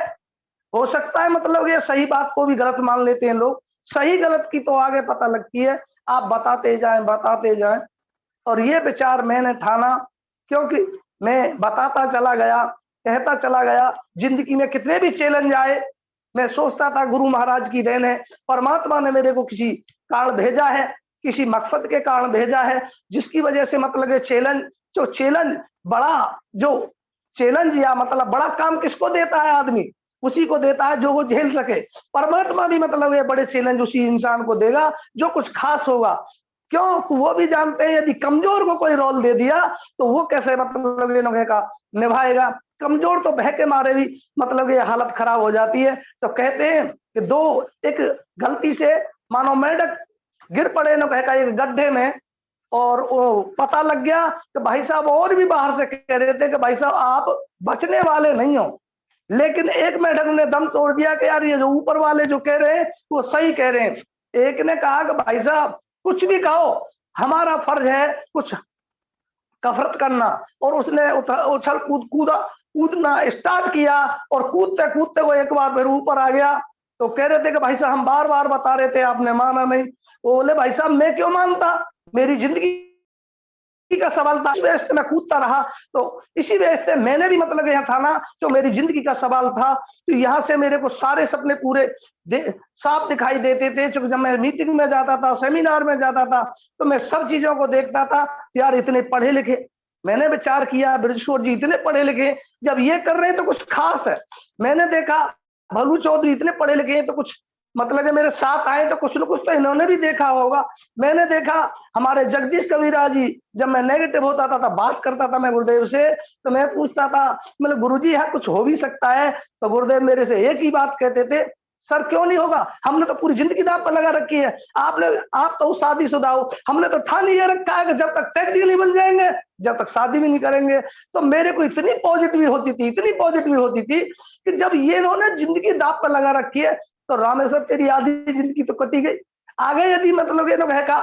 H: हो सकता है मतलब ये सही बात को भी गलत मान लेते हैं लोग, सही गलत की तो आगे पता लगती है, आप बताते जाएं। और ये विचार मैंने ठाना, क्योंकि मैं बताता चला गया, कहता चला गया, जिंदगी में कितने भी चैलेंज आए मैं सोचता था गुरु महाराज की देन है, परमात्मा ने मेरे को किसी कारण भेजा है, किसी मकसद के कारण भेजा है, जिसकी वजह से मतलब चैलेंज या मतलब बड़ा काम किसको देता है आदमी, उसी को देता है जो वो झेल सके। परमात्मा भी मतलब ये बड़े चैलेंज उसी इंसान को देगा जो कुछ खास होगा। क्यों? वो भी जानते हैं यदि कमजोर को कोई रोल दे दिया तो वो कैसे मतलब ये का निभाएगा। कमजोर तो बह के मारे भी मतलब ये हालत खराब हो जाती है। तो कहते हैं कि एक गलती से मानो मेंढक गिर पड़े न कह का एक गड्ढे में, और वो पता लग गया कि भाई साहब और भी बाहर से कह रहे थे कि भाई साहब आप बचने वाले नहीं हो, लेकिन एक मेंढक ने दम तोड़ दिया कि यार ये जो ऊपर वाले जो कह रहे हैं वो सही कह रहे हैं। एक ने कहा कि भाई साहब कुछ भी कहो, हमारा फर्ज है कुछ कसरत करना, और उसने उछल कूदना स्टार्ट किया, और कूदते कूदते वो एक बार फिर ऊपर आ गया। तो कह रहे थे कि भाई साहब हम बार बार बता रहे थे, आपने माना नहीं। वो बोले भाई साहब मैं क्यों मानता, मेरी जिंदगी का सवाल था, इस वजह से मैं कूदता रहा। तो इसी वजह से मैंने भी मतलब यहाँ था ना, जो मेरी जिंदगी का सवाल था, तो यहाँ से मेरे को सारे सपने पूरे साफ दिखाई देते थे। जब मैं मीटिंग में जाता था, सेमिनार में जाता था, तो मैं सब चीजों को देखता था, यार इतने पढ़े लिखे, मैंने विचार किया ब्रजकिशोर जी इतने पढ़े लिखे, जब ये कर रहे हैं तो कुछ खास है। मैंने देखा भलू चौधरी इतने पढ़े लिखे हैं, तो कुछ मतलब कि मेरे साथ आए तो कुछ न कुछ तो इन्होंने भी देखा होगा। मैंने देखा हमारे जगदीश कबीरा जी, जब मैं नेगेटिव होता था बात करता था मैं गुरुदेव से, तो मैं पूछता था मतलब गुरुजी यहाँ कुछ हो भी सकता है, तो गुरुदेव मेरे से एक ही बात कहते थे, सर क्यों नहीं होगा, हमने तो पूरी जिंदगी दांव पर लगा रखी है, आप तो शादीशुदा हो, हमने तो ठान ये रखा है कि जब तक टैक्सी नहीं बन जाएंगे जब तक शादी भी नहीं करेंगे। तो मेरे को इतनी पॉजिटिव होती थी कि जब ये इन्होंने जिंदगी दांव पर लगा रखी है, तो रामेश्वर तेरी आधी जिंदगी तो कटी गई। आगे यदि मतलब ये लोग है का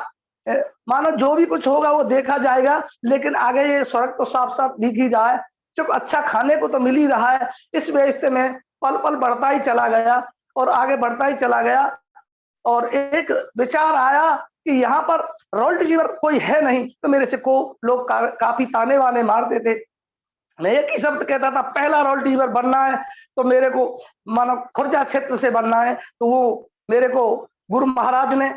H: मानो जो भी कुछ होगा वो देखा जाएगा, लेकिन आगे ये स्वर्ग तो साफ साफ दिख ही रहा है, क्योंकि अच्छा खाने को तो मिल ही रहा है। इस वजह से मैं पल पल बढ़ता ही चला गया। और आगे बढ़ता ही चला गया। और एक विचार आया कि यहाँ पर रॉल्ट जीवर कोई है नहीं, तो मेरे से को लोग काफी ताने वाने मारते थे। मैं एक ही शब्द कहता था, पहला रॉल्ट जीवर बनना है तो मेरे को मानो खुर्जा क्षेत्र से बनना है। तो वो मेरे को गुरु महाराज ने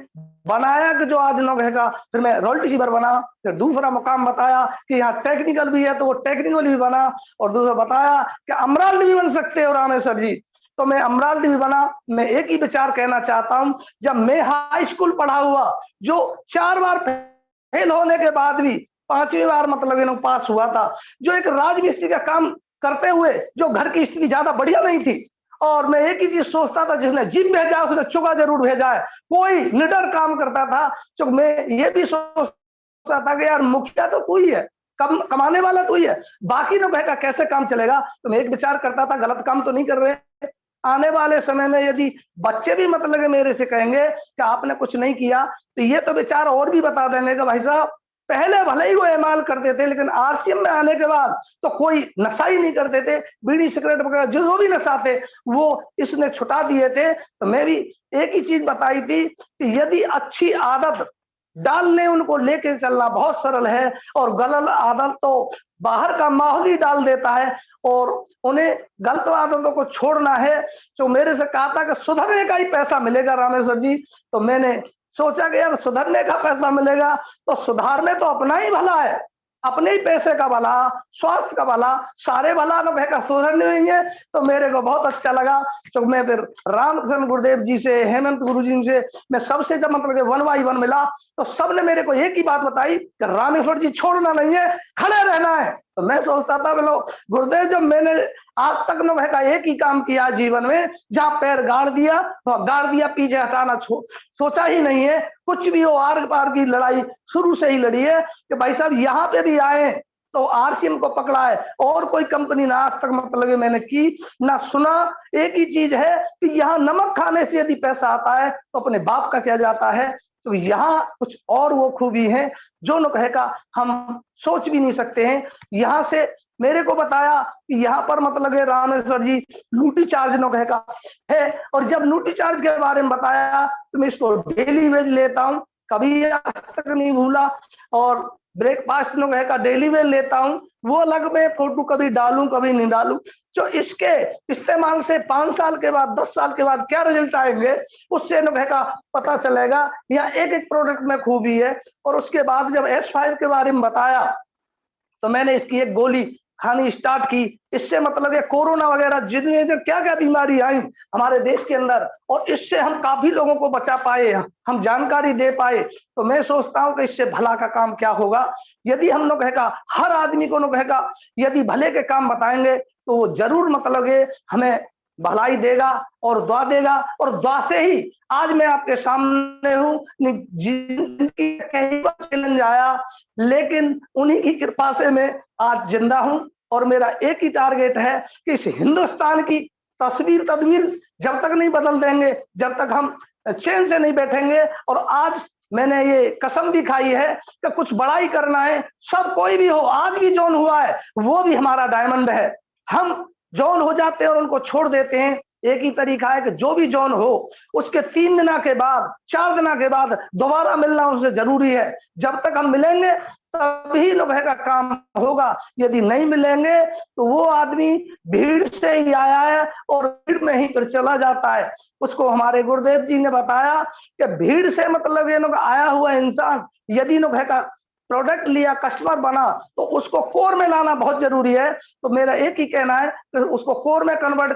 H: बनाया कि जो आज लोग है। फिर मैं रॉल्ट जीवर बना। फिर दूसरा मुकाम बताया कि यहाँ टेक्निकल भी है, तो वो टेक्निकल भी बना। और दूसरा बताया कि अमराल्ड भी बन सकते हो रामेश्वर जी, तो मैं अमराल्ड भी बना। मैं एक ही विचार कहना चाहता हूँ, जब मैं हाई स्कूल पढ़ा हुआ, जो 4 बार फेल होने के बाद भी 5वीं बार मतलब पास हुआ था, जो एक राजमिस्त्री का काम करते हुए जो घर की स्थिति ज्यादा बढ़िया नहीं थी, और मैं एक ही चीज सोचता था, जिसने जीप भेजा उसने चुका जरूर भेजा है। कोई निडर काम करता था, तो मैं ये भी सोचता था कि यार मुखिया तो तू ही है, कमाने वाला तू ही है, बाकी लोग कहेगा कैसे काम चलेगा। तो मैं एक विचार करता था, गलत काम तो नहीं कर रहे। आने वाले समय में यदि बच्चे भी मतलब मेरे से कहेंगे कि आपने कुछ नहीं किया, तो ये तो विचार और भी बता देंगे कि भाई साहब पहले भले ही वो एमाल करते थे, लेकिन आरसीएम में आने के बाद तो कोई नशा ही नहीं करते थे, बीड़ी सिगरेट वगैरह जो भी नशा थे वो इसने छुटा दिए थे। तो मैं भी एक ही चीज बताई थी कि यदि अच्छी आदत डालने उनको लेके चलना बहुत सरल है, और गलत आदत तो बाहर का माहौल ही डाल देता है, और उन्हें गलत आदतों को छोड़ना है। तो मेरे से कहा था कि सुधरने का ही पैसा मिलेगा रामेश्वर जी। तो मैंने सोचा कि यार सुधरने का पैसा मिलेगा तो सुधारने तो अपना ही भला है, अपने ही पैसे का भला, स्वास्थ्य का भला, सारे भला लोग है सुधरने नहीं है। तो मेरे को बहुत अच्छा लगा। तो मैं फिर रामकृष्ण गुरुदेव जी से, हेमंत गुरु जी से, मैं सबसे जब मतलब 1 by 1 मिला, तो सबने मेरे को एक ही बात बताई कि रामेश्वर जी छोड़ना नहीं है, खड़े रहना है। तो मैं सोचता था बोलो गुरुदेव, जब मैंने आज तक लोग है एक ही काम किया जीवन में, जहाँ पैर गाड़ दिया तो गाड़ दिया, पीछे हटाना सोचा ही नहीं है। कुछ भी हो, आर पार की लड़ाई शुरू से ही लड़ी है कि भाई साहब यहाँ पे भी आए तो आरसीएम को पकड़ा है, और कोई कंपनी ना आज तक मतलब मैंने की ना सुना। एक ही चीज है कि यहाँ नमक खाने से यदि पैसा आता है तो अपने बाप का क्या जाता है। तो यहाँ कुछ और वो खूबी है जो लोग कहेगा हम सोच भी नहीं सकते हैं। यहाँ से मेरे को बताया कि यहाँ पर मतलब रामेश्वर जी लूटी चार्ज लोग कहेगा है, और जब लूटी चार्ज के बारे में बताया तो मैं इसको डेली वेज लेता हूँ, कभी आज तक नहीं भूला। और ब्रेकफास्ट लोग है का डेली वेज लेता हूँ, वो अलग में फोटो कभी डालूं कभी नहीं डालूं। जो इसके इस्तेमाल से 5 साल के बाद 10 साल के बाद क्या रिजल्ट आएंगे उससे लोग है का पता चलेगा। यहाँ एक एक प्रोडक्ट में खूबी है। और उसके बाद जब S5 के बारे में बताया तो मैंने इसकी एक गोली खानी स्टार्ट की। इससे मतलब ये कोरोना वगैरह जितने जो क्या क्या बीमारी आई हमारे देश के अंदर, और इससे हम काफी लोगों को बचा पाए, हम जानकारी दे पाए। तो मैं सोचता हूं कि इससे भला का काम क्या होगा। यदि हम लोग कहेगा हर आदमी को लोग कहेगा यदि भले के काम बताएंगे तो वो जरूर मतलब ये हमें भलाई देगा और दुआ देगा। और दुआ से ही आज मैं आपके सामने हूँ। जिंदगी कहीं बार चैलेंज आया, लेकिन उन्हीं की कृपा से मैं आज जिंदा हूँ। और मेरा एक ही टारगेट है कि इस हिंदुस्तान की तस्वीर तदवीर जब तक नहीं बदल देंगे, जब तक हम चैन से नहीं बैठेंगे। और आज मैंने ये कसम दिखाई है कि कुछ बड़ा ही करना है। सब कोई भी हो, आज भी जौन हुआ है वो भी हमारा डायमंड है। हम जौन हो जाते हैं और उनको छोड़ देते हैं। एक ही तरीका है कि जो भी जौन हो उसके 3 दिन के बाद 4 दिन के बाद दोबारा मिलना उससे जरूरी है। जब तक हम मिलेंगे तभी लोग का काम होगा। यदि नहीं मिलेंगे तो वो आदमी भीड़ से ही आया है और भीड़ में ही फिर चला जाता है। उसको हमारे गुरुदेव जी ने बताया कि भीड़ से मतलब ये लोग आया हुआ इंसान यदि लोग का प्रोडक्ट लिया, कस्टमर बना, तो उसको कोर में लाना बहुत जरूरी है। तो मेरा एक ही कहना है कि उसको कोर में कन्वर्ट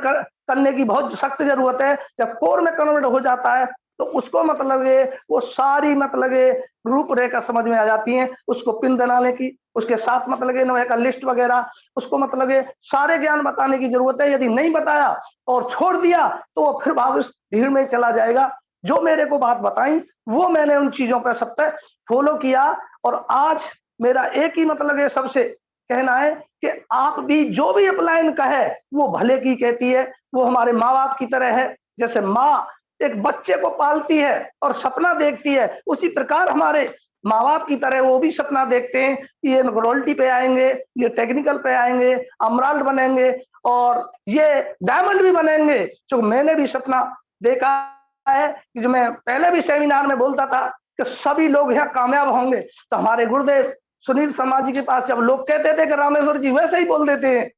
H: करने की बहुत सख्त जरूरत है। जब कोर में कन्वर्ट हो जाता है तो उसको मतलब ये वो सारी मतलब ये रूपरेखा समझ में आ जाती है। उसको पिन बनाने की, उसके साथ मतलब ये नोहे का लिस्ट वगैरह, उसको मतलब ये सारे ज्ञान बताने की जरूरत है। यदि नहीं बताया और छोड़ दिया तो वो फिर वापस भीड़ में चला जाएगा। जो मेरे को बात बताई वो मैंने उन चीजों पर सब तक फॉलो किया। और आज मेरा एक ही मतलब ये सबसे कहना है कि आप भी जो भी अपलाइन कहे वो भले की कहती है। वो हमारे माँ बाप की तरह है। जैसे माँ एक बच्चे को पालती है और सपना देखती है, उसी प्रकार हमारे माँ बाप की तरह वो भी सपना देखते हैं कि ये रॉयल्टी पे आएंगे, ये टेक्निकल पे आएंगे, अमराल्ड बनेंगे और ये डायमंड भी बनेंगे। तो मैंने भी सपना देखा है कि जो मैं पहले भी सेमिनार में बोलता था कि सभी लोग यहाँ कामयाब होंगे, तो हमारे गुरुदेव सुनील शर्मा जी के पास जब लोग कहते थे कि रामेश्वर जी वैसे ही बोल देते हैं,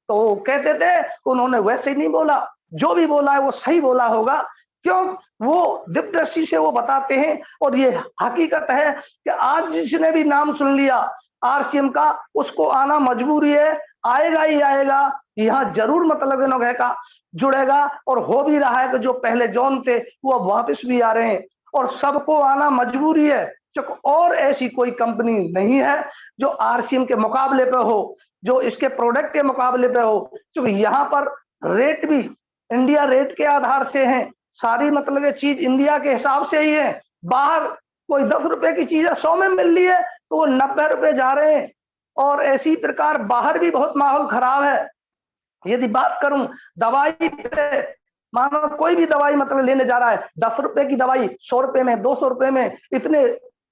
H: तो वो कहते थे उन्होंने वैसे ही नहीं बोला, जो भी बोला है वो सही बोला होगा, क्यों? वो दिव्यदृष्टि से वो बताते हैं। और ये हकीकत है कि आज जिसने भी नाम सुन लिया आरसीएम का, उसको आना मजबूरी है, आएगा ही आएगा, यहाँ जरूर मतलब इन्होंने का जुड़ेगा। और हो भी रहा है कि जो पहले जॉन थे वो अब वापस भी आ रहे हैं, और सबको आना मजबूरी है, क्योंकि और ऐसी कोई कंपनी नहीं है जो आरसीएम के मुकाबले पे हो, जो इसके प्रोडक्ट के मुकाबले पे हो, क्योंकि यहाँ पर रेट भी इंडिया रेट के आधार से है, सारी मतलब ये चीज इंडिया के हिसाब से ही है। बाहर कोई 10 रुपए की चीज 100 में मिल रही है तो वो 90 रुपए जा रहे हैं। और ऐसी प्रकार बाहर भी बहुत माहौल खराब है। यदि बात करूं दवाई पे, मानो कोई भी दवाई मतलब लेने जा रहा है, 10 रुपए की दवाई 100 रुपए में, 200 रुपए में, इतने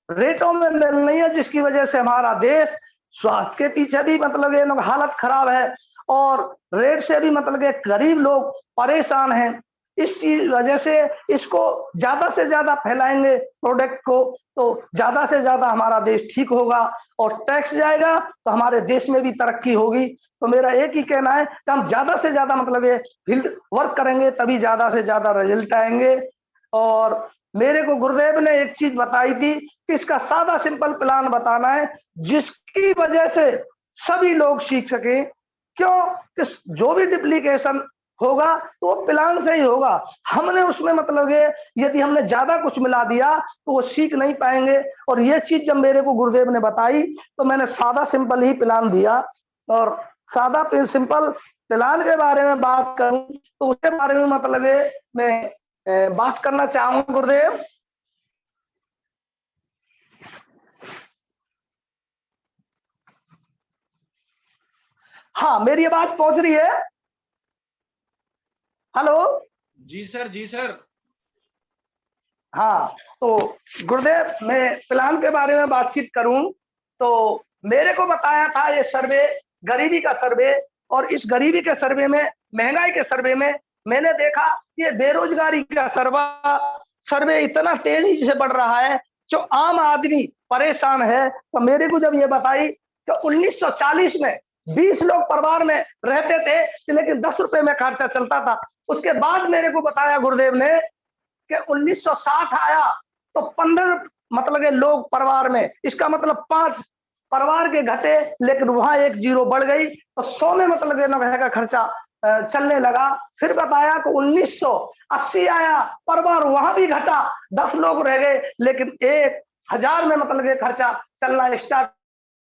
H: रेटों में मिल रही है, जिसकी वजह से हमारा देश स्वास्थ्य के पीछे भी मतलब ये लोग हालत खराब है, और रेट से भी मतलब ये गरीब लोग परेशान हैं। इस वजह से इसको ज्यादा से ज्यादा फैलाएंगे प्रोडक्ट को, तो ज्यादा से ज्यादा हमारा देश ठीक होगा, और टैक्स जाएगा तो हमारे देश में भी तरक्की होगी। तो मेरा एक ही कहना है कि हम ज्यादा से ज्यादा मतलब ये फील्ड वर्क करेंगे, तभी ज्यादा से ज्यादा रिजल्ट आएंगे। और मेरे को गुरुदेव ने एक चीज बताई थी कि इसका सादा सिंपल प्लान बताना है, जिसकी वजह से सभी लोग सीख सके। क्यों? कि जो भी डुप्लीकेशन होगा तो वो प्लान से ही होगा। हमने उसमें मतलब ये यदि हमने ज्यादा कुछ मिला दिया तो वो सीख नहीं पाएंगे। और ये चीज जब मेरे को गुरुदेव ने बताई तो मैंने सादा सिंपल ही प्लान दिया। और सादा सिंपल प्लान के बारे में बात करूं तो उसके बारे में मतलब ये मैं बात करना चाहूंगा गुरुदेव। हाँ, मेरी आवाज पहुंच रही है? हेलो?
A: जी सर, जी सर।
H: हाँ, तो गुरुदेव मैं प्लान के बारे में बातचीत करूं तो मेरे को बताया था ये सर्वे गरीबी का सर्वे, और इस गरीबी के सर्वे में, महंगाई के सर्वे में मैंने देखा कि ये बेरोजगारी का सर्वे इतना तेजी से बढ़ रहा है, जो आम आदमी परेशान है। तो मेरे को जब ये बताई कि 1940 में 20 लोग परिवार में रहते थे, लेकिन 10 रुपए में खर्चा चलता था। उसके बाद मेरे को बताया गुरुदेव ने कि 1960 आया तो 15 मतलब के लोग परिवार में, इसका मतलब 5 परिवार के घटे, लेकिन वहां एक जीरो बढ़ गई तो 100 में मतलब नब्बे का खर्चा चलने लगा। फिर बताया कि 1980 आया, परिवार वहां भी घटा, 10 लोग रह गए, लेकिन 1000 में मतलब के खर्चा चलना स्टार्ट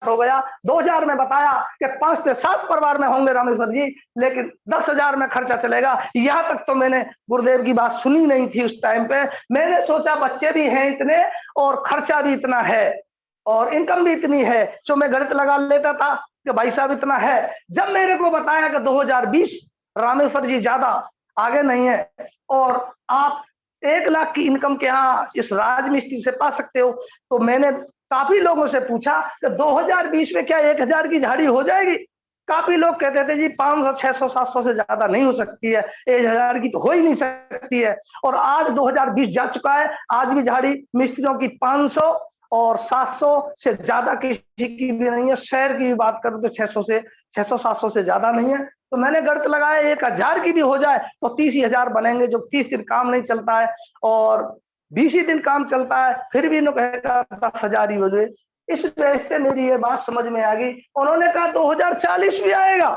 H: हो गया। 2000 में बताया कि 5 से 7 परिवार में होंगे रामेश्वर जी, लेकिन 10,000 में खर्चा चलेगा। यहाँ तक तो मैंने गुरुदेव की बात सुनी नहीं थी उस टाइम पे। मैंने सोचा बच्चे भी हैं इतने और खर्चा भी इतना है और इनकम भी इतनी है, तो मैं गलत लगा लेता था कि भाई साहब इतना है। जब मेरे को बताया कि 2020 रामेश्वर जी ज्यादा आगे नहीं है और आप 1 लाख की इनकम के यहाँ इस राजमिस्त्री से पा सकते हो, तो मैंने काफी लोगों से पूछा कि 2020 में क्या 1000 की झाड़ी हो जाएगी? काफी लोग कहते थे जी 500, 600, 700 से ज्यादा नहीं हो सकती है, 1000 की तो हो ही नहीं सकती है। और आज 2020 जा चुका है, आज की झाड़ी मिस्त्रियों की 500 और 700 से ज्यादा किसी की भी नहीं है। शहर की भी बात करूं तो 600-700 से ज्यादा नहीं है। तो मैंने गलत लगाया 1000 की भी हो जाए तो 30,000 बनेंगे, जो 30 दिन काम नहीं चलता है और 20 ही दिन काम चलता है, फिर भी इन्होंने कहेगा 10,000 ही हो जाए। इस वजह से मेरी ये बात समझ में आ गई। उन्होंने कहा 2040 भी आएगा।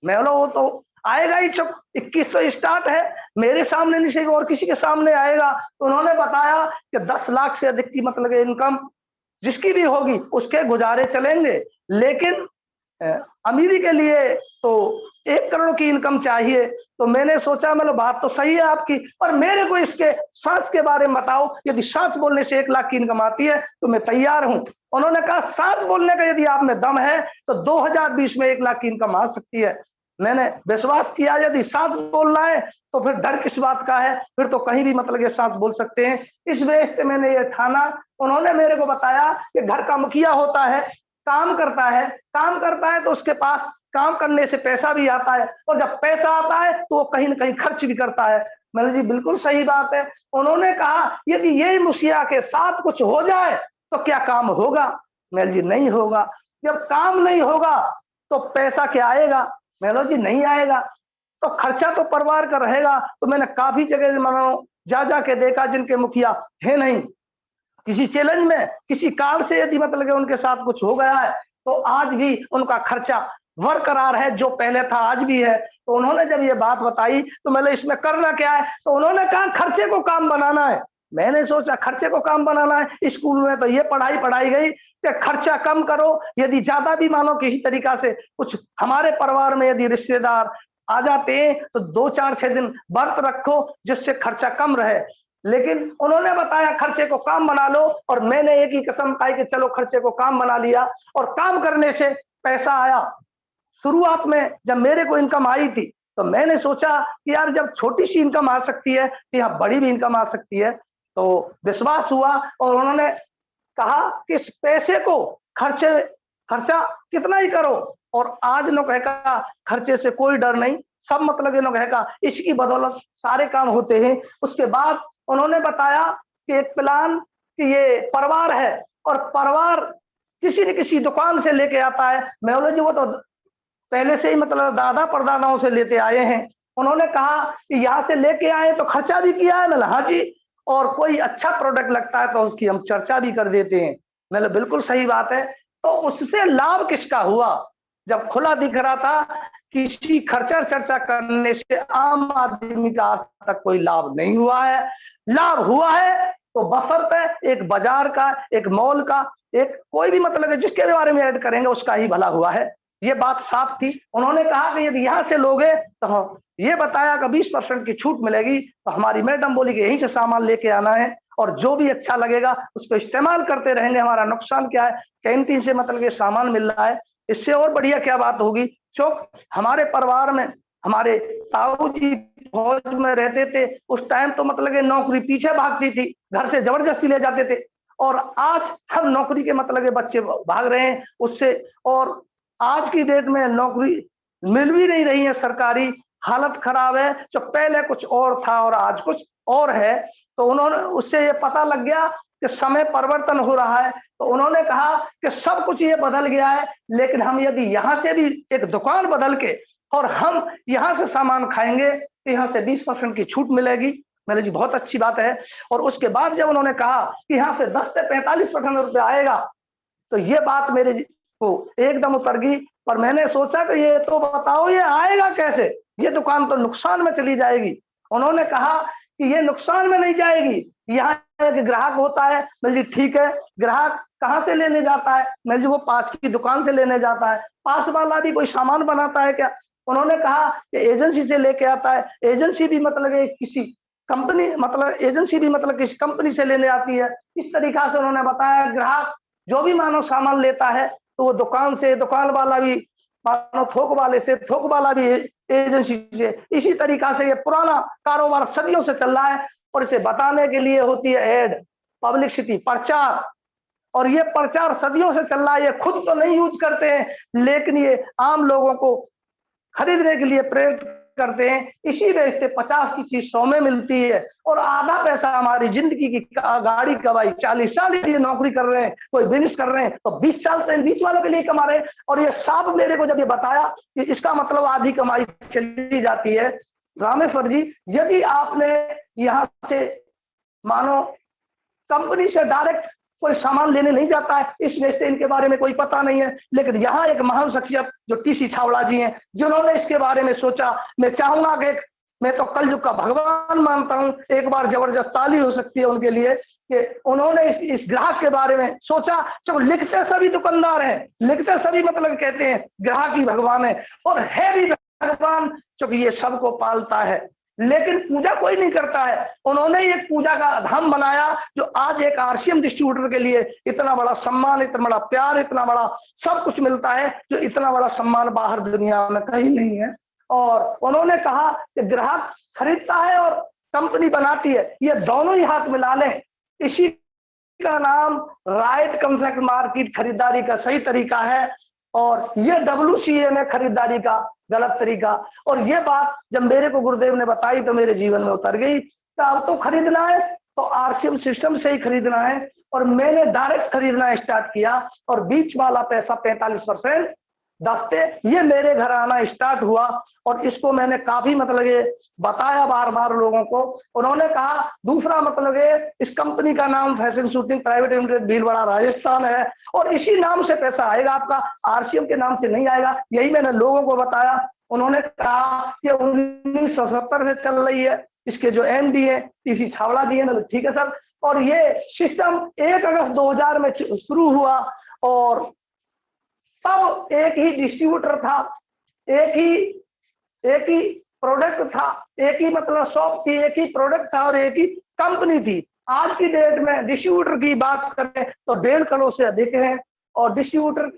H: मैं बोला वो तो आएगा ही, जब 21 तो स्टार्ट है, मेरे सामने नहीं सही और किसी के सामने आएगा। तो उन्होंने बताया कि 10 लाख से अधिक की मतलब इनकम जिसकी भी होगी उसके गुजारे चलेंगे, लेकिन अमीरी के लिए तो 1 करोड़ की इनकम चाहिए। तो मैंने सोचा मतलब बात तो सही है आपकी, पर मेरे को इसके साथ के बारे में बताओ। यदि साथ बोलने से 1 लाख की इनकम आती है तो मैं तैयार हूं। उन्होंने कहा साथ बोलने का यदि आप में दम है तो 2020 में 1 लाख की इनकम आ सकती है। मैंने विश्वास किया यदि साथ बोलना है तो फिर डर किस बात का है, फिर तो कहीं भी मतलब ये साथ बोल सकते हैं। इस वजह से मैंने ये ठाना। उन्होंने मेरे को बताया कि घर का मुखिया होता है, काम करता है तो उसके पास काम करने से पैसा भी आता है, और जब पैसा आता है तो वो कहीं ना कहीं खर्च भी करता है। मैंने जी बिल्कुल सही बात है। उन्होंने कहा यदि यही मुखिया के साथ कुछ हो जाए तो क्या काम होगा? मैंने जी नहीं होगा। जब काम नहीं होगा तो पैसा क्या आएगा? मैंने जी नहीं आएगा। तो खर्चा तो परिवार का रहेगा। तो मैंने काफी जगह मानो जा के देखा जिनके मुखिया है नहीं, किसी चैलेंज में किसी कारण से यदि मतलब उनके साथ कुछ हो गया है तो आज भी उनका खर्चा बरकरार है, जो पहले था आज भी है। तो उन्होंने जब ये बात बताई तो मैंने इसमें करना क्या है, तो उन्होंने कहा खर्चे को काम बनाना है। मैंने सोचा खर्चे को काम बनाना है, स्कूल में तो ये पढ़ाई गई कि खर्चा कम करो। यदि ज्यादा भी मानो किसी तरीका से कुछ हमारे परिवार में यदि रिश्तेदार आ जाते हैं तो 2-4-6 दिन व्रत रखो जिससे खर्चा कम रहे। लेकिन उन्होंने बताया खर्चे को काम बना लो, और मैंने एक ही कसम खाई कि चलो खर्चे को काम बना लिया, और काम करने से पैसा आया। शुरुआत में जब मेरे को इनकम आई थी तो मैंने सोचा कि यार जब छोटी सी इनकम आ सकती है तो यहाँ बड़ी भी इनकम आ सकती है। तो विश्वास हुआ और उन्होंने कहा कि इस पैसे को खर्चा कितना ही करो, और आज लोग कहेगा खर्चे से कोई डर नहीं, सब मतलब लोग कहेगा इसकी बदौलत सारे काम होते हैं। उसके बाद उन्होंने बताया कि एक प्लान कि ये परिवार है और परिवार किसी न किसी दुकान से लेके आता है। मैं बोला जी वो तो पहले से ही मतलब दादा परदादाओं से लेते आए हैं। उन्होंने कहा कि यहाँ से लेके आए तो खर्चा भी किया है। मैंने हाँ जी, और कोई अच्छा प्रोडक्ट लगता है तो उसकी हम चर्चा भी कर देते हैं। मैंने बिल्कुल सही बात है। तो उससे लाभ किसका हुआ? जब खुला दिख रहा था किसी खर्चा चर्चा करने से आम आदमी का आज तक कोई लाभ नहीं हुआ है। लाभ हुआ है तो बशर्ते एक बाजार का, एक मॉल का, एक कोई भी मतलब है जिसके बारे में ऐड करेंगे उसका ही भला हुआ है। ये बात साफ थी। उन्होंने कहा कि यदि यहाँ से लोगे तो ये बताया कि 20% की छूट मिलेगी। तो हमारी मैडम बोली कि यहीं से सामान लेके आना है और जो भी अच्छा लगेगा उसको इस्तेमाल करते रहेंगे। हमारा नुकसान क्या है, कैंटीन से मतलब ये सामान मिल रहा है, इससे और बढ़िया क्या बात होगी। चौक हमारे परिवार में हमारे ताऊ जी फौज में रहते थे, उस टाइम तो मतलब नौकरी पीछे भागती थी, घर से जबरदस्ती ले जाते थे, और आज हम नौकरी के मतलब बच्चे भाग रहे हैं उससे, और आज की डेट में नौकरी मिल भी नहीं रही है सरकारी, हालत खराब है। जो पहले कुछ और था और आज कुछ और है। तो उन्होंने उससे ये पता लग गया कि समय परिवर्तन हो रहा है। तो उन्होंने कहा कि सब कुछ ये बदल गया है, लेकिन हम यदि यहाँ से भी एक दुकान बदल के और हम यहाँ से सामान खाएंगे तो यहाँ से 20% की छूट मिलेगी। मैंने जी बहुत अच्छी बात है। और उसके बाद जब उन्होंने कहा कि यहाँ से 10 से 45% रुपये आएगा तो ये बात मेरे को एकदम उतर गई। पर मैंने सोचा कि ये तो बताओ ये आएगा कैसे, ये दुकान तो नुकसान में चली जाएगी। उन्होंने कहा कि ये नुकसान में नहीं जाएगी, यहाँ एक ग्राहक होता है। मैं जी ठीक है, ग्राहक कहाँ से लेने जाता है? मैं जी वो पास की दुकान से लेने जाता है। पास वाला भी कोई सामान बनाता है क्या? उन्होंने कहा कि एजेंसी से लेके आता है। एजेंसी भी मतलब किसी कंपनी मतलब एजेंसी भी मतलब किसी कंपनी से लेने आती है। इस तरीका से उन्होंने बताया ग्राहक जो भी मानो सामान लेता है तो वो दुकान से, दुकान वाला भी मानो थोक वाले से, थोक वाला भी एजेंसी से। इसी तरीका से ये पुराना कारोबार सदियों से चल रहा है, और इसे बताने के लिए होती है एड, पब्लिसिटी, प्रचार। और ये प्रचार सदियों से चल रहा है। ये खुद तो नहीं यूज करते हैं लेकिन ये आम लोगों को खरीदने के लिए प्रेरित करते हैं। इसी वजह से 50 की चीज 100 में मिलती है, और आधा पैसा हमारी जिंदगी की गाड़ी कमाई 40 साल ये नौकरी कर रहे हैं, कोई बिजनेस कर रहे हैं तो 20 साल से 20 वालों के लिए कमा रहे हैं। और ये साफ मेरे को जब ये बताया कि इसका मतलब आधी कमाई चली जाती है। रामेश्वर जी, यदि आपने यहाँ से मानो कंपनी से डायरेक्ट कोई सामान लेने नहीं जाता है, इस वजह से इनके बारे में कोई पता नहीं है। लेकिन यहाँ एक महान शख्सियत जो टीसी छावड़ा जी हैं, जिन्होंने इसके बारे में सोचा। मैं चाहूंगा कि मैं तो कलयुग का भगवान मानता हूँ, एक बार जबरदस्त ताली हो सकती है उनके लिए कि उन्होंने इस ग्राहक के बारे में सोचा। चलो लिखते सभी दुकानदार हैं, लिखते सभी मतलब कहते हैं ग्राहक ही भगवान है, और है भी भगवान क्योंकि ये सबको पालता है, लेकिन पूजा कोई नहीं करता है। उन्होंने एक पूजा का धाम बनाया जो आज एक आरसीएम डिस्ट्रीब्यूटर के लिए इतना बड़ा सम्मान, इतना बड़ा प्यार, इतना बड़ा सब कुछ मिलता है, जो इतना बड़ा सम्मान बाहर दुनिया में कहीं नहीं है। और उन्होंने कहा कि ग्राहक खरीदता है और कंपनी बनाती है, ये दोनों ही हाथ मिला लें। इसी का नाम राइट कंसेप्ट मार्केट खरीदारी का सही तरीका है। और ये WCA में खरीदारी का गलत तरीका। और ये बात जब मेरे को गुरुदेव ने बताई तो मेरे जीवन में उतर गई। तो अब तो खरीदना है तो RCM सिस्टम से ही खरीदना है। और मैंने डायरेक्ट खरीदना स्टार्ट किया और बीच वाला पैसा 45% दस्ते ये मेरे घर आना स्टार्ट हुआ। और इसको मैंने काफी मतलब ये बताया बार बार लोगों को। उन्होंने कहा दूसरा मतलब ये इस कंपनी का नाम fashion shooting private limited Bhilwara Rajasthan है और इसी नाम से पैसा आएगा, आपका RCM के नाम से नहीं आएगा। यही मैंने लोगों को बताया। उन्होंने कहा कि 1970 से चल रही है, इसके जो MD है TC छावड़ा जी है ना, ठीक है सर। और ये सिस्टम 1 अगस्त 2000 में शुरू हुआ और तब एक ही डिस्ट्रीब्यूटर था, एक ही प्रोडक्ट था, एक ही मतलब शॉप थी, एक ही प्रोडक्ट था और एक ही कंपनी थी। आज की डेट में डिस्ट्रीब्यूटर की बात करें तो 1.5 करोड़ से अधिक है और डिस्ट्रीब्यूटर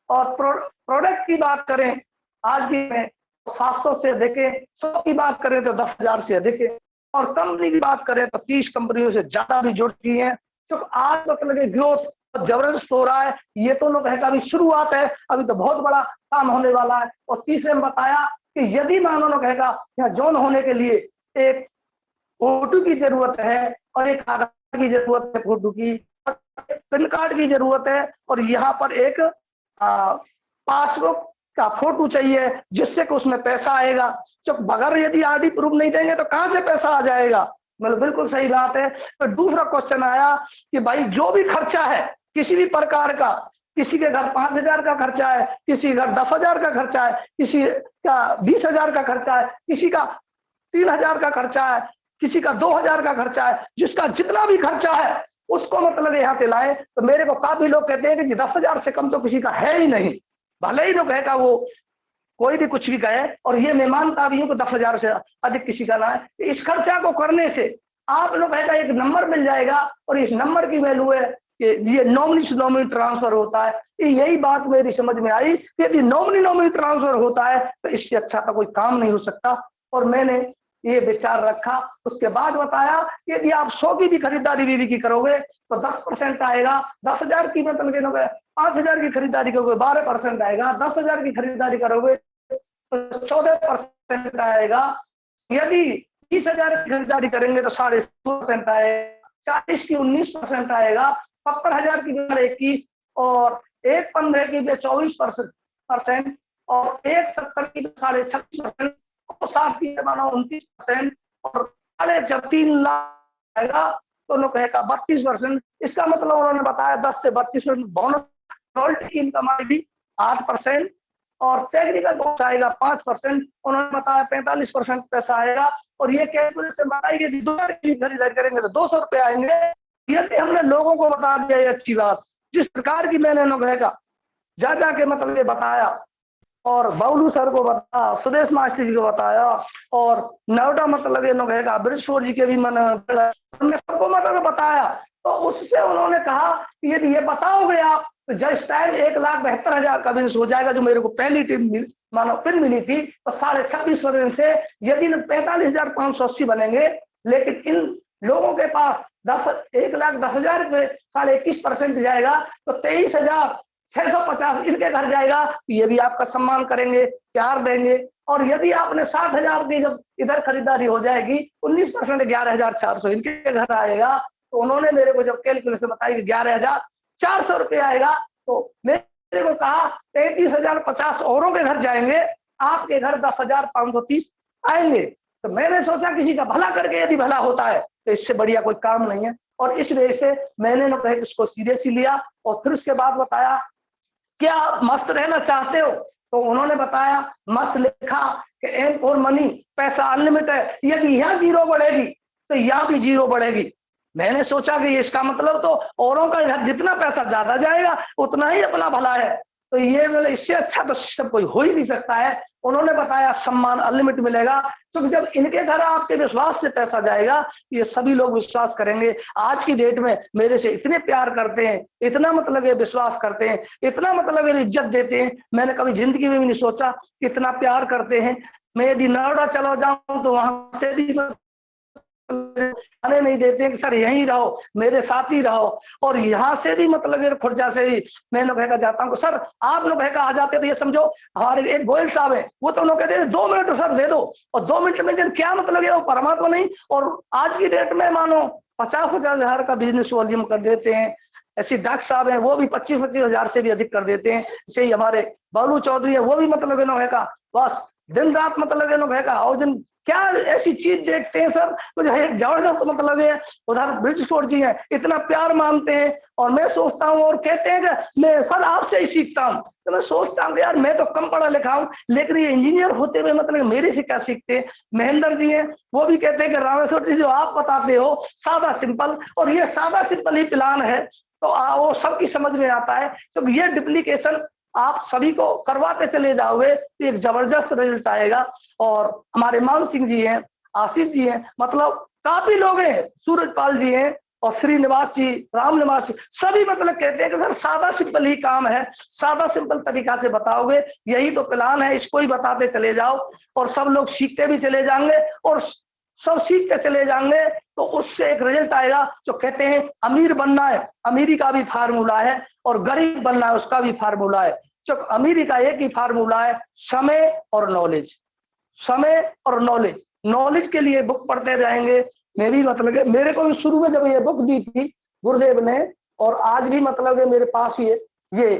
H: और प्रोडक्ट की बात करें आज की में 700 से अधिक है, शॉप की बात करें तो 10,000 से अधिक है और कंपनी की बात करें तो 30 कंपनियों से ज्यादा भी जुड़ चुकी है। तो आज मतलब ग्रोथ जबरदस्त हो रहा है। ये तो लोग अभी शुरुआत है, अभी तो बहुत बड़ा काम होने वाला है। और तीसरे में बताया कि यदि मानो लोग कहेगा यहाँ जोन होने के लिए एक फोटो की जरूरत है और एक आधार की जरूरत है, फोटो की पैन कार्ड की जरूरत है और यहाँ पर एक पासबुक का फोटो चाहिए जिससे कि उसमें पैसा आएगा। जब बगैर यदि RD प्रूफ नहीं देंगे तो कहाँ से पैसा आ जाएगा? मतलब बिल्कुल सही बात है। तो दूसरा क्वेश्चन आया कि भाई जो भी खर्चा है किसी भी प्रकार का, किसी के घर 5,000 का खर्चा है, किसी के घर 10,000 का खर्चा है, किसी का 20,000 का खर्चा है, किसी का 3,000 का खर्चा है, किसी का 2,000 का खर्चा है, जिसका जितना भी खर्चा है उसको मतलब यहाँ पे लाए। तो मेरे को काफी लोग कहते हैं कि 10,000 से कम तो किसी का है ही नहीं, भले ही लोग कहेगा वो कोई भी कुछ भी कहे। और ये मैं मानता भी हूँ कि 10,000 से अधिक किसी का ना है। इस खर्चा को करने से आप लोग कहेगा एक नंबर मिल जाएगा और इस नंबर की वैल्यू है कि ये नॉमिनी से नॉमिनी ट्रांसफर होता है। यही बात मेरी समझ में आई कि यदि नॉमिनी ट्रांसफर होता है तो इससे अच्छा तो कोई काम नहीं हो सकता। और मैंने ये विचार रखा। उसके बाद बताया कि यदि आप 100 की भी खरीदारी बीवी की करोगे तो 10% आएगा। 10,000 की मतलब 5,000 की खरीदारी करोगे 12% आएगा। 10,000 की खरीदारी करोगे तो 14% आएगा। यदि 30,000 की खरीदारी करेंगे तो 16% आएगा। 40 की 19% आएगा। 70,000 की 21 और 1,15 की 24% और 1,70 की 26.5% और 60 की 29% और 3.5 लाख आएगा तो लोग कहेगा 32%। इसका मतलब उन्होंने बताया 10 से 32% बोनस, रॉयल्टी इनकम आएगी 8% और टेक्निकल बोनस आएगा 5%। उन्होंने बताया 45% पैसा आएगा। और ये कैलकुलेशन बताई कि 2,000 की खरीदारी करेंगे तो 200 रुपये आएंगे। यदि हमने लोगों को बता दिया ये अच्छी बात, जिस प्रकार की मैंने लोग जा के मतलब ये बताया और बाउलू सर को बताया, सुदेश मास्टर जी को बताया और नोएडा मतलब ये लोग बृहस्पति जी के भी हमने सबको मतलब बताया। तो उससे उन्होंने कहा कि यदि ये बताओगे आप तो जस्ट टाइम 1,72,000 का बिजनेस हो जाएगा। जो मेरे को पहली टीम मानो पिन मिली थी तो 26.5% से यदि 45,580 बनेंगे, लेकिन इन लोगों के पास 1,10,000 पे 21% जाएगा तो 23,650 इनके घर जाएगा। ये भी आपका सम्मान करेंगे, प्यार देंगे। और यदि आपने 60,000 की जब इधर खरीदारी हो जाएगी 19% 11,400 इनके घर आएगा। तो उन्होंने मेरे को जब कैलकुलेशन बताई 11,400 रुपये आएगा तो मेरे को कहा 33,050 औरों के घर जाएंगे, आपके घर 10,530 आएंगे। तो मैंने सोचा किसी का भला करके यदि भला होता है तो इससे बढ़िया कोई काम नहीं है। और इस वजह से मैंने ना कहे इसको सीरियसली लिया। और फिर उसके बाद बताया क्या मस्त रहना चाहते हो तो उन्होंने बताया मस्त लिखा कि एम फॉर मनी, पैसा अनलिमिटेड। यदि यहाँ जीरो बढ़ेगी तो यहाँ भी जीरो बढ़ेगी। मैंने सोचा कि इसका मतलब तो औरों का जितना पैसा ज्यादा जाएगा उतना ही अपना भला है। तो ये मतलब इससे अच्छा तो सिस्टम कोई हो ही नहीं सकता है। उन्होंने बताया सम्मान अनलिमिट मिलेगा। तो जब इनके घर आपके विश्वास से पैसा जाएगा ये सभी लोग विश्वास करेंगे। आज की डेट में मेरे से इतने प्यार करते हैं, इतना मतलब ये विश्वास करते हैं, इतना मतलब ये इज्जत देते हैं, मैंने कभी जिंदगी में भी नहीं सोचा कितना प्यार करते हैं। मैं यदि नोएडा चला जाऊं तो वहां से भी आने नहीं देते कि सर यहीं रहो, मेरे साथ ही रहो। और यहाँ से भी मतलब खुर्जा से ही मैं लोग का जाता हूँ, सर आप लोग का आ जाते तो ये समझो हमारे एक गोयल साहब है, वो तो लोग कहते हैं 2 मिनट सर दे दो, और 2 मिनट में क्या मतलब है, वो परमात्मा नहीं। और आज की डेट में मानो 50-50 हजार का बिजनेस वॉल्यूम कर देते हैं। ऐसे डॉक्टर साहब हैं, वो भी 25-25 हजार से भी अधिक कर देते हैं। जैसे ही हमारे बालू चौधरी है, वो भी मतलब है का बस दिन रात मतलब है का, और दिन क्या ऐसी चीज देखते हैं सर, कुछ है जबरदस्त मतलब है। उधर ब्रिटिश जी है, इतना प्यार मानते हैं, और मैं सोचता हूँ और कहते हैं कि मैं सर आपसे ही सीखता हूँ। तो मैं सोचता हूँ यार मैं तो कम पढ़ा लिखा हूँ, लेकिन ये इंजीनियर होते हुए मतलब मेरे से क्या सीखते हैं। महेंद्र जी हैं, वो भी कहते हैं कि रामेश्वर जी जो आप बताते हो सादा सिंपल, और ये सादा सिंपल ही प्लान है, तो वो सबकी समझ में आता है। तो ये डुप्लीकेशन आप सभी को करवाते चले जाओगे तो एक जबरदस्त रिजल्ट आएगा। और हमारे मान सिंह जी हैं, आशीष जी हैं, मतलब काफी लोग हैं, सूरजपाल जी हैं, और श्रीनिवास जी, राम निवास जी, सभी मतलब कहते हैं कि सर सादा सिंपल ही काम है, सादा सिंपल तरीका से बताओगे, यही तो प्लान है, इसको ही बताते चले जाओ, और सब लोग सीखते भी चले जाएंगे, और सब सीखते चले जाएंगे, तो उससे एक रिजल्ट आएगा। जो कहते हैं अमीर बनना है, अमीरी का भी फार्मूला है, और गरीब बनना है उसका भी फार्मूला है। जो अमीरी का एक ही फार्मूला है, समय और नॉलेज, समय और नॉलेज। नॉलेज के लिए बुक पढ़ते जाएंगे। मैं भी मतलब मेरे को भी शुरू में जब ये बुक दी थी गुरुदेव ने, और आज भी मतलब मेरे पास ये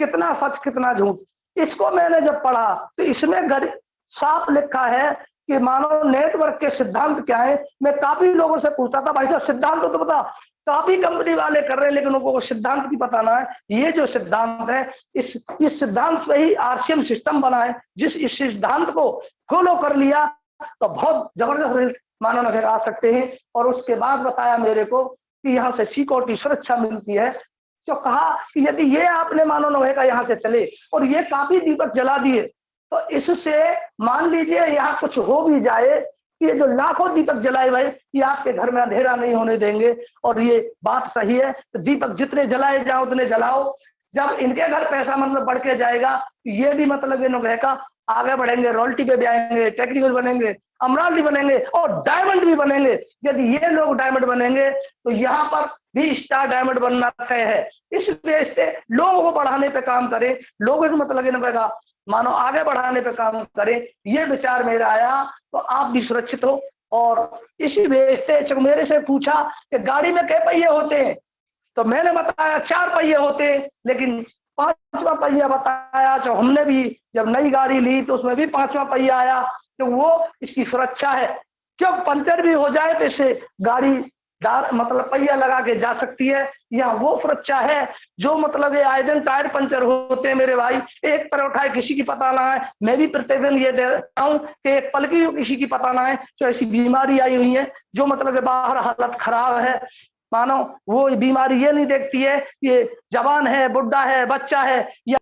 H: कितना सच कितना झूठ, इसको मैंने जब पढ़ा तो इसमें साफ लिखा है कि मानो नेटवर्क के सिद्धांत क्या है। मैं काफी लोगों से पूछता था, भाई साहब सिद्धांत तो बता, काफी कंपनी वाले कर रहे हैं, लेकिन उनको सिद्धांत भी बताना है। ये जो सिद्धांत है, इस सिद्धांत पे ही आरसीएम सिस्टम बना है। जिस इस सिद्धांत को फॉलो कर लिया तो बहुत जबरदस्त रिजल्ट मानो नजर आ सकते हैं। और उसके बाद बताया मेरे को कि यहाँ से सिक्योरिटी सुरक्षा मिलती है। तो कहा कि यदि ये आपने मानो नोहे का यहाँ से चले और ये काफी दीपक जला दिए, तो इससे मान लीजिए यहाँ कुछ हो भी जाए, ये जो लाखों दीपक जलाए भाई, ये आपके घर में अंधेरा नहीं होने देंगे। और ये बात सही है, तो दीपक जितने जलाए जाओ उतने जलाओ। जब इनके घर पैसा मतलब बढ़ के जाएगा, ये भी मतलब ये लोग का आगे बढ़ेंगे, रॉयल्टी पे भी आएंगे, टेक्निकल बनेंगे, अमराल्डी बनेंगे, और डायमंड भी बनेंगे। यदि ये लोग डायमंड बनेंगे तो यहाँ पर भी स्टार डायमंड बनना तय है। इस वजह से लोगों को बढ़ाने पे काम करें, लोगों को मतलब मानो आगे बढ़ाने पे काम करें। ये विचार मेरा आया, तो आप भी सुरक्षित हो। और इसी वजह से मेरे से पूछा कि गाड़ी में कै पहिए होते हैं, तो मैंने बताया 4 पहिए होते हैं, लेकिन 5वां पहिया बताया। जो हमने भी जब नई गाड़ी ली तो उसमें भी 5वां पहिया आया, तो वो इसकी सुरक्षा है। क्यों पंचर भी हो जाए तो इससे गाड़ी मतलब पहिया लगा के जा सकती है। या वो सुरक्षा है जो मतलब आए दिन टायर पंचर होते हैं मेरे भाई, एक पर उठाए किसी की पता ना है। मैं भी प्रतिदिन ये देता हूँ कि एक पल की किसी की पता ना है। तो ऐसी बीमारी आई हुई है जो मतलब बाहर हालत खराब है, मानो वो बीमारी ये नहीं देखती है ये जवान है, बुढ़ा है, बच्चा है, या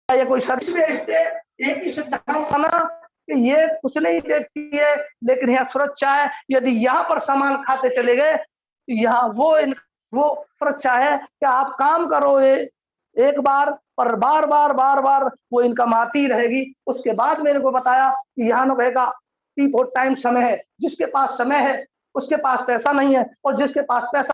H: ये कोई सर्विस एक ही सिद्धांत ना कि ये कुछ नहीं देखती है, लेकिन यहाँ सुरक्षा है। यदि यहाँ पर सामान खाते चले गए, यहाँ वो सुरक्षा है कि आप काम करो एक बार और बार बार बार बार वो इनकम आती रहेगी। उसके बाद मेरे को बताया कि यहाँ न रहेगा बहुत टाइम समय है, जिसके पास समय है उसके पास पैसा नहीं है, और जिसके पास पैसा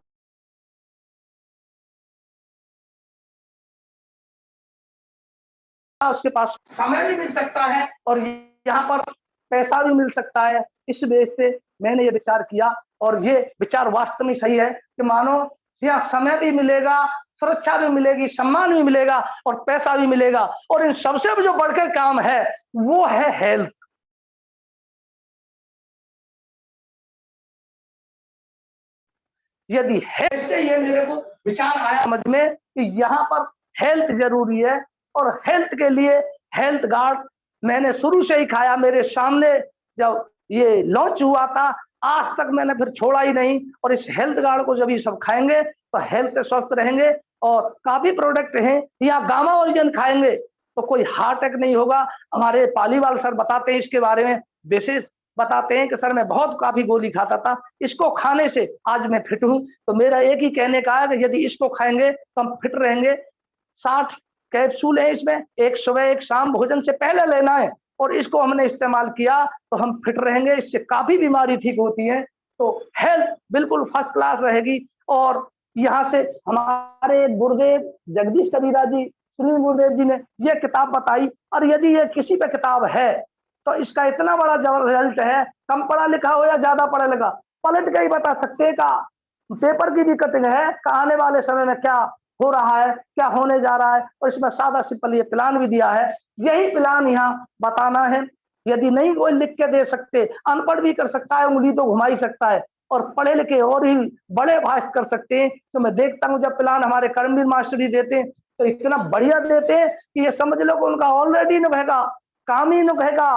H: उसके पास समय भी मिल सकता है, और यहाँ पर पैसा भी मिल सकता है। इस वजह से मैंने ये विचार किया, और ये विचार वास्तव में सही है कि मानो यहाँ समय भी मिलेगा, सुरक्षा भी मिलेगी, सम्मान भी मिलेगा, और पैसा भी मिलेगा। और इन सबसे जो बढ़कर काम है वो है हेल्थ। यदि हेल्थ से ये मेरे को विचार आया समझ में कि यहाँ पर हेल्थ जरूरी है, और हेल्थ के लिए हेल्थ गार्ड मैंने शुरू से ही खाया। मेरे सामने जब ये लॉन्च हुआ था आज तक मैंने फिर छोड़ा ही नहीं। और इस हेल्थ गार्ड को जब ये सब खाएंगे तो हेल्थ स्वस्थ रहेंगे। और काफी प्रोडक्ट हैं, या गामा ओरिजिन खाएंगे तो कोई हार्ट अटैक नहीं होगा। हमारे पालीवाल सर बताते हैं इसके बारे में, विशेष बताते हैं कि सर मैं बहुत काफी गोली खाता था, इसको खाने से आज मैं फिट हूं। तो मेरा एक ही कहने का है कि यदि इसको खाएंगे तो हम फिट रहेंगे। 60 कैप्सूल है इसमें, एक सुबह एक शाम भोजन से पहले लेना है, और इसको हमने इस्तेमाल किया तो हम फिट रहेंगे, इससे काफी बीमारी ठीक होती है। तो हेल्थ बिल्कुल फर्स्ट क्लास रहेगी। और यहाँ से हमारे गुरुदेव जगदीश कबीरा जी, सुनील गुरुदेव जी ने ये किताब बताई, और यदि ये किसी पे किताब है तो इसका इतना बड़ा रिजल्ट है, कम पढ़ा लिखा हो या ज्यादा पढ़ा लिखा, पलट के ही बता सकते का पेपर की भी कटिंग है कि आने वाले समय में क्या हो रहा है, क्या होने जा रहा है, और इसमें सादा सिंपल ये प्लान भी दिया है। यही प्लान यहाँ बताना है। यदि नहीं कोई लिख के दे सकते, अनपढ़ भी कर सकता है, उंगली तो घुमा ही सकता है, और पढ़े लिखे और ही बड़े भाषण कर सकते हैं। तो मैं देखता हूँ जब प्लान हमारे कर्मवीर मास्टर जी देते हैं तो इतना बढ़िया देते हैं कि ये समझ लो कि उनका ऑलरेडी नभेगा काम ही नभेगा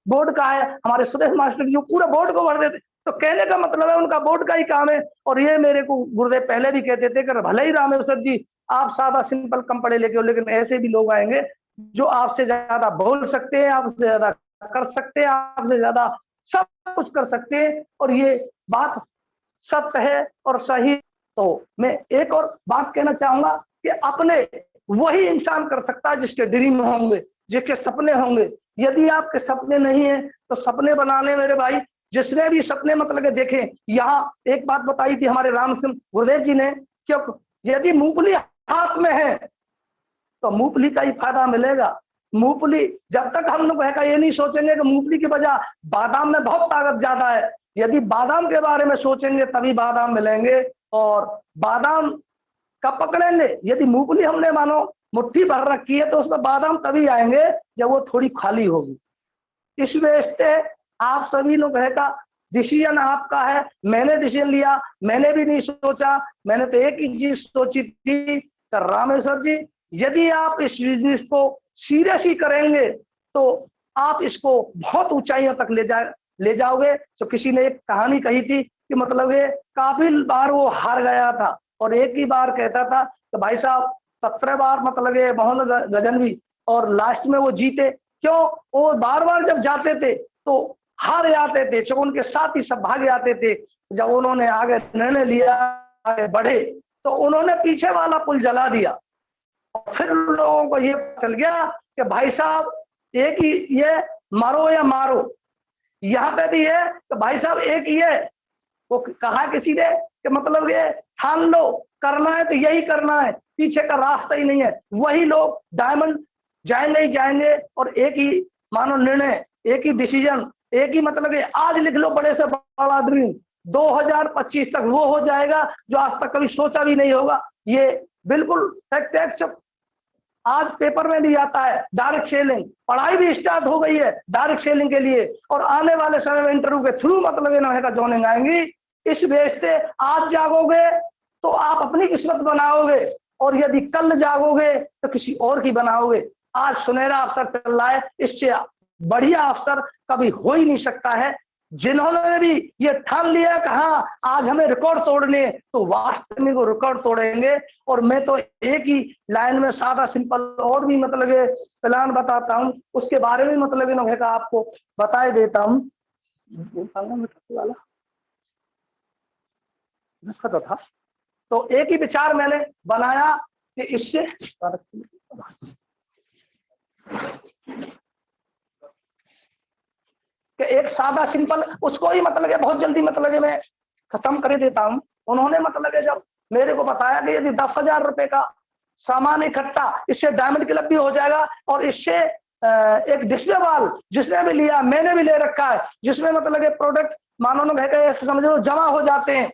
H: बोर्ड का है। हमारे सुदेश मास्टर जी पूरे बोर्ड को भर देते, तो कहने का मतलब है उनका बोर्ड का ही काम है। और ये मेरे को गुरुदेव पहले भी कहते थे कि भले ही रामेश्वर जी आप सादा सिंपल कम पढ़े लिखे हो, लेकिन ऐसे भी लोग आएंगे जो आपसे ज्यादा बोल सकते हैं, आपसे ज्यादा कर सकते हैं, आपसे ज्यादा सब कुछ कर सकते हैं। और ये बात सत्य है और सही। तो मैं एक और बात कहना चाहूंगा कि अपने वही इंसान कर सकता है जिसके ड्रीम होंगे, जिसके सपने होंगे। यदि आपके सपने नहीं है तो सपने बनाने मेरे भाई, जिसने भी सपने मतलब देखे। यहाँ एक बात बताई थी हमारे रामसिंह गुरुदेव जी ने, क्योंकि यदि मूंगफली हाथ में है तो मूंगफली का ही फायदा मिलेगा। मूंगफली जब तक हम लोग है ये नहीं सोचेंगे कि मूंगफली की बजाय बादाम में बहुत ताकत ज्यादा है, यदि बादाम के बारे में सोचेंगे तभी बादाम मिलेंगे। और बादाम कब पकड़ेंगे? यदि मूंगफली हमने मानो मुट्ठी भर रखी है तो उसमें बादाम तभी आएंगे जब वो थोड़ी खाली होगी। इस वजह से आप सभी लोग है का डिसीजन आपका है। मैंने डिसीजन लिया, मैंने भी नहीं सोचा, मैंने तो एक ही चीज सोची थी कि रामेश्वर जी यदि आप इस बिजनेस को सीरियस ही करेंगे तो आप इसको बहुत ऊंचाइयों तक ले जाओगे। तो किसी ने एक कहानी कही थी कि मतलब ये काफी बार वो हार गया था और एक ही बार कहता था कि भाई साहब 17 बार मतलब ये मोहम्मद गजनवी, और लास्ट में वो जीते। क्यों? वो बार बार जब जाते थे तो हार जाते थे, जब उनके साथ ही सब भाग जाते थे। जब उन्होंने आगे निर्णय लिया, आगे बढ़े, तो उन्होंने पीछे वाला पुल जला दिया। और फिर लोगों को ये चल गया कि भाई साहब एक ही ये मारो या मारो, यहाँ पे भी है तो भाई साहब एक ही है। वो कहा किसी ने कि मतलब ये ठान लो, करना है तो यही करना है, पीछे का रास्ता ही नहीं है। वही लोग डायमंड जाएंगे ही जाएंगे, और एक ही मानो निर्णय, एक ही डिसीजन, एक ही मतलब ये आज लिख लो बड़े से बड़ा ड्रीम, 2025 तक वो हो जाएगा जो आज तक कभी सोचा भी नहीं होगा। ये बिल्कुल फैक्ट आज पेपर में भी आता है। डायरेक्ट सेलिंग, पढ़ाई भी स्टार्ट हो गई है डायरेक्ट सेलिंग के लिए, और आने वाले समय में इंटरव्यू के थ्रू मतलब इन्होंने ज्वाइनिंग आएंगी। इस बेस से आज जागोगे तो आप अपनी किस्मत बनाओगे, और यदि कल जागोगे तो किसी और की बनाओगे। आज सुनहरा अवसर चल रहा है, इससे बढ़िया अवसर कभी हो ही नहीं सकता है। जिन्होंने भी ये ठान लिया कि हाँ आज हमें रिकॉर्ड तोड़ने, तो वास्तव में वो रिकॉर्ड तोड़ेंगे। और मैं तो एक ही लाइन में सादा सिंपल और भी मतलब ये प्लान बताता हूँ, उसके बारे में मतलब इन्होंने का आपको बताए देता हूँ। तो था तो एक ही विचार मैंने बनाया कि इससे कि एक सादा सिंपल उसको ही मतलब बहुत जल्दी मतलब मैं खत्म कर देता हूं। उन्होंने मतलब जब मेरे को बताया कि यदि 10,000 रुपए का सामान इकट्ठा, इससे डायमंड क्लब भी हो जाएगा, और इससे एक डिस्प्ले वॉल जिसने भी लिया, मैंने भी ले रखा है, जिसमें मतलब प्रोडक्ट मानो न समझो जमा हो जाते हैं।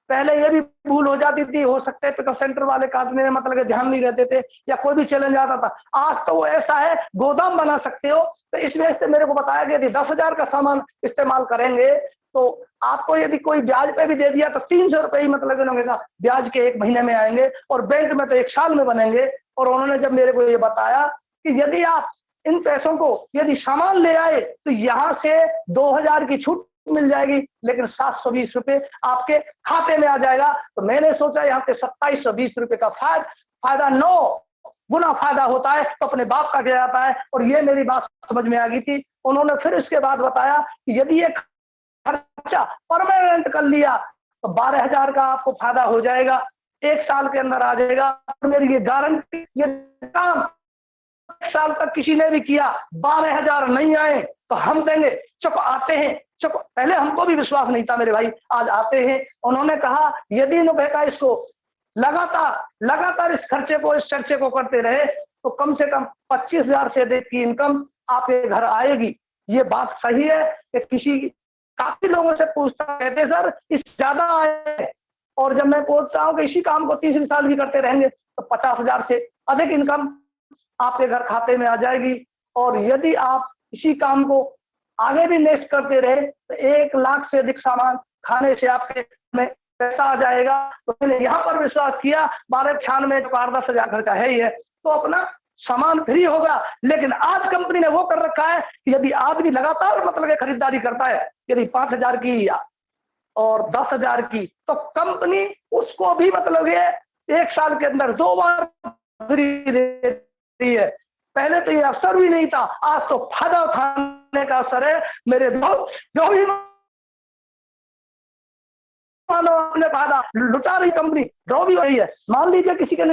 H: पहले ये भी भूल हो जाती थी, हो सकता है पिकअप सेंटर वाले काटने में मतलब ध्यान नहीं रहते थे, या कोई भी चैलेंज आता था। आज तो वो ऐसा है गोदाम बना सकते हो। तो इस वजह से मेरे को बताया कि यदि 10,000 का सामान इस्तेमाल करेंगे तो आपको यदि कोई ब्याज पे भी दे दिया तो 300 रुपए ही मतलब ब्याज के 1 महीने में आएंगे, और बैंक में तो 1 साल में बनेंगे। और उन्होंने जब मेरे को ये बताया कि यदि आप इन पैसों को यदि सामान ले आए तो यहाँ से 2,000 की छूट मिल जाएगी, लेकिन 720 रुपए आपके खाते में आ जाएगा। तो मैंने सोचा यहाँ पे 2720 रुपए का फायदा 9 गुना फायदा होता है, तो अपने बाप का क्या जाता है। और ये मेरी बात समझ में आ गई थी। उन्होंने फिर इसके बाद बताया कि यदि ये खर्चा परमानेंट कर लिया तो 12,000 का आपको फायदा हो जाएगा, 1 साल के अंदर आ जाएगा। और मेरी ये गारंटी, ये काम साल तक किसी ने भी किया, 12,000 नहीं आए तो हम देंगे। चुप आते हैं, चुप। पहले हमको भी विश्वास नहीं था मेरे भाई, आज आते हैं। उन्होंने कहा यदि इन्होंने इसको लगातार इस खर्चे को, इस चर्चे को करते रहे तो कम से कम 25,000 से अधिक की इनकम आपके घर आएगी। ये बात सही है कि काफी लोगों से पूछता, कहते सर इस ज्यादा आए, और जब मैं पूछता हूँ कि इसी काम को 30 साल भी करते रहेंगे तो 50,000 से अधिक इनकम आपके घर खाते में आ जाएगी। और यदि आप इसी काम को आगे भी नेक्स्ट करते रहे तो 1 लाख से अधिक सामान खाने से आपके में पैसा आ जाएगा। तो मैंने यहाँ पर विश्वास किया, 12-96 में 10,000 खर्चा है ही है, तो अपना सामान फ्री होगा। लेकिन आज कंपनी ने वो कर रखा है कि यदि आदमी लगातार मतलब खरीदारी करता है, यदि 5,000 की और 10,000 की, तो कंपनी उसको भी मतलब ये 1 साल के अंदर 2 बार फ्री देती है। पहले तो ये अवसर भी नहीं था, आज तो फायदा उठाने का अवसर है। मेरे दोस्त जो भी मानो अपने फायदा लुटा रही कंपनी, ड्रॉ भी वही है। मान लीजिए किसी के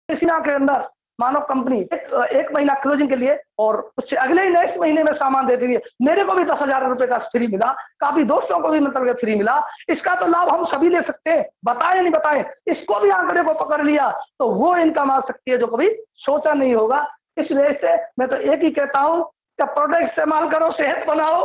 H: के अंदर मानो कंपनी एक महीना क्लोजिंग के लिए और उससे अगले ही नेक्स्ट महीने में सामान दे दी, मेरे को भी 10,000 रुपए का फ्री मिला, काफी दोस्तों को भी मतलब फ्री मिला। इसका तो लाभ हम सभी ले सकते हैं, बताए नहीं बताए, इसको भी आंकड़े को पकड़ लिया तो वो इनकम आ सकती है जो कभी सोचा नहीं होगा। इस वजह से मैं तो एक ही कहता हूँ कि प्रोडक्ट इस्तेमाल करो, सेहत बनाओ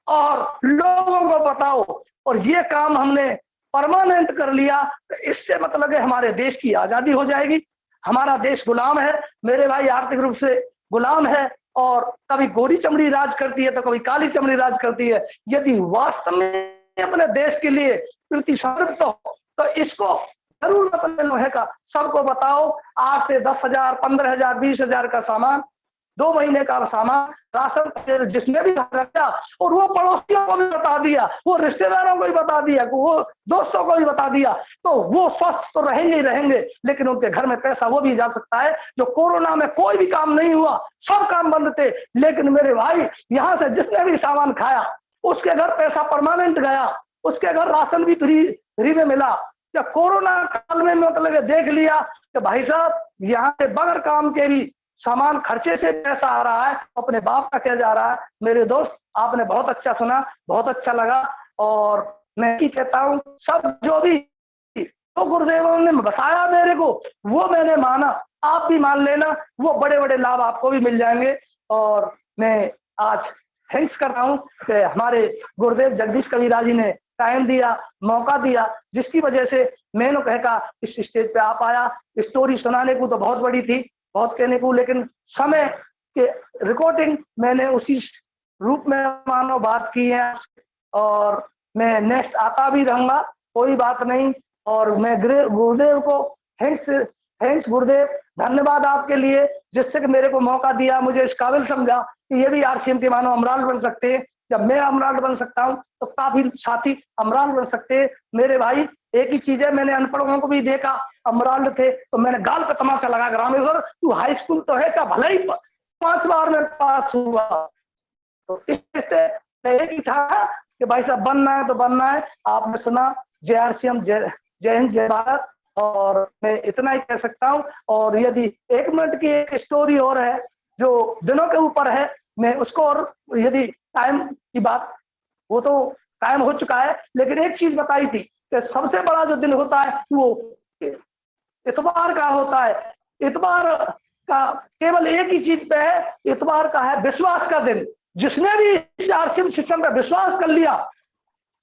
H: और लोगों को बताओ। और ये काम हमने परमानेंट कर लिया तो इससे मतलब है हमारे देश की आजादी हो जाएगी। हमारा देश गुलाम है मेरे भाई, आर्थिक रूप से गुलाम है, और कभी गोरी चमड़ी राज करती है तो कभी काली चमड़ी राज करती है। यदि वास्तव में अपने देश के लिए प्रति समर्पित हो तो इसको जरूर मतलब लोहे का सबको बताओ। 8 से 10,000, 15,000, 20,000 का सामान, 2 महीने का सामान राशन जिसने भी रखा, और वो पड़ोसियों को भी बता दिया, वो रिश्तेदारों को भी बता दिया, वो दोस्तों को भी बता दिया, तो वो स्वस्थ तो रहेंगे ही रहेंगे, लेकिन उनके घर में पैसा वो भी जा सकता है। जो कोरोना में कोई भी काम नहीं हुआ, सब काम बंद थे, लेकिन मेरे भाई यहाँ से जिसने भी सामान खाया उसके घर पैसा परमानेंट गया, उसके घर राशन भी फ्री में मिला। जब कोरोना काल में मतलब देख लिया कि भाई साहब यहाँ से बगैर काम के भी सामान खर्चे से पैसा आ रहा है, अपने बाप का क्या जा रहा है। मेरे दोस्त आपने बहुत अच्छा सुना, बहुत अच्छा लगा, और मैं ही कहता हूँ सब जो भी तो गुरुदेवों ने बताया मेरे को वो मैंने माना, आप भी मान लेना, वो बड़े बड़े लाभ आपको भी मिल जाएंगे। और मैं आज थैंक्स कर रहा हूँ कि हमारे गुरुदेव जगदीश कबीरा जी ने टाइम दिया, मौका दिया, जिसकी वजह से मैंने कहा इस स्टेज पे आ पाया। स्टोरी सुनाने को तो बहुत बड़ी थी, बहुत कहने को, लेकिन समय के रिकॉर्डिंग मैंने उसी रूप में मानो बात की है, और मैं नेक्स्ट आता भी रहूंगा, कोई बात नहीं। और मैं गुरुदेव को थैंक्स गुरुदेव, धन्यवाद आपके लिए जिससे कि मेरे को मौका दिया, मुझे इस काबिल समझा कि ये भी RCM के मानो अमराल बन सकते हैं। जब मैं अमराल बन सकता हूँ तो काफी साथी अमराल बन सकते हैं। मेरे भाई एक ही चीज है, मैंने अनपढ़ों को भी देखा अमराल थे तो मैंने गाल पे तमाशा लगा, रामेश्वर तू हाई स्कूल तो है क्या, भला ही 5 बार में पास हुआ। तो इससे एक ही था कि भाई साहब बनना है तो बनना है। आपने सुना, जय RCM, जय हिंद, जय भारत। और मैं इतना ही कह सकता हूँ। और यदि 1 मिनट की एक स्टोरी और है जो दिनों के ऊपर है, मैं उसको, और यदि टाइम की बात, वो तो टाइम हो चुका है, लेकिन एक चीज बताई थी कि सबसे बड़ा जो दिन होता है वो इतवार का होता है। इतवार का केवल एक ही चीज पे है, इतवार का है विश्वास का दिन। जिसने भी RCM सिस्टम पे विश्वास कर लिया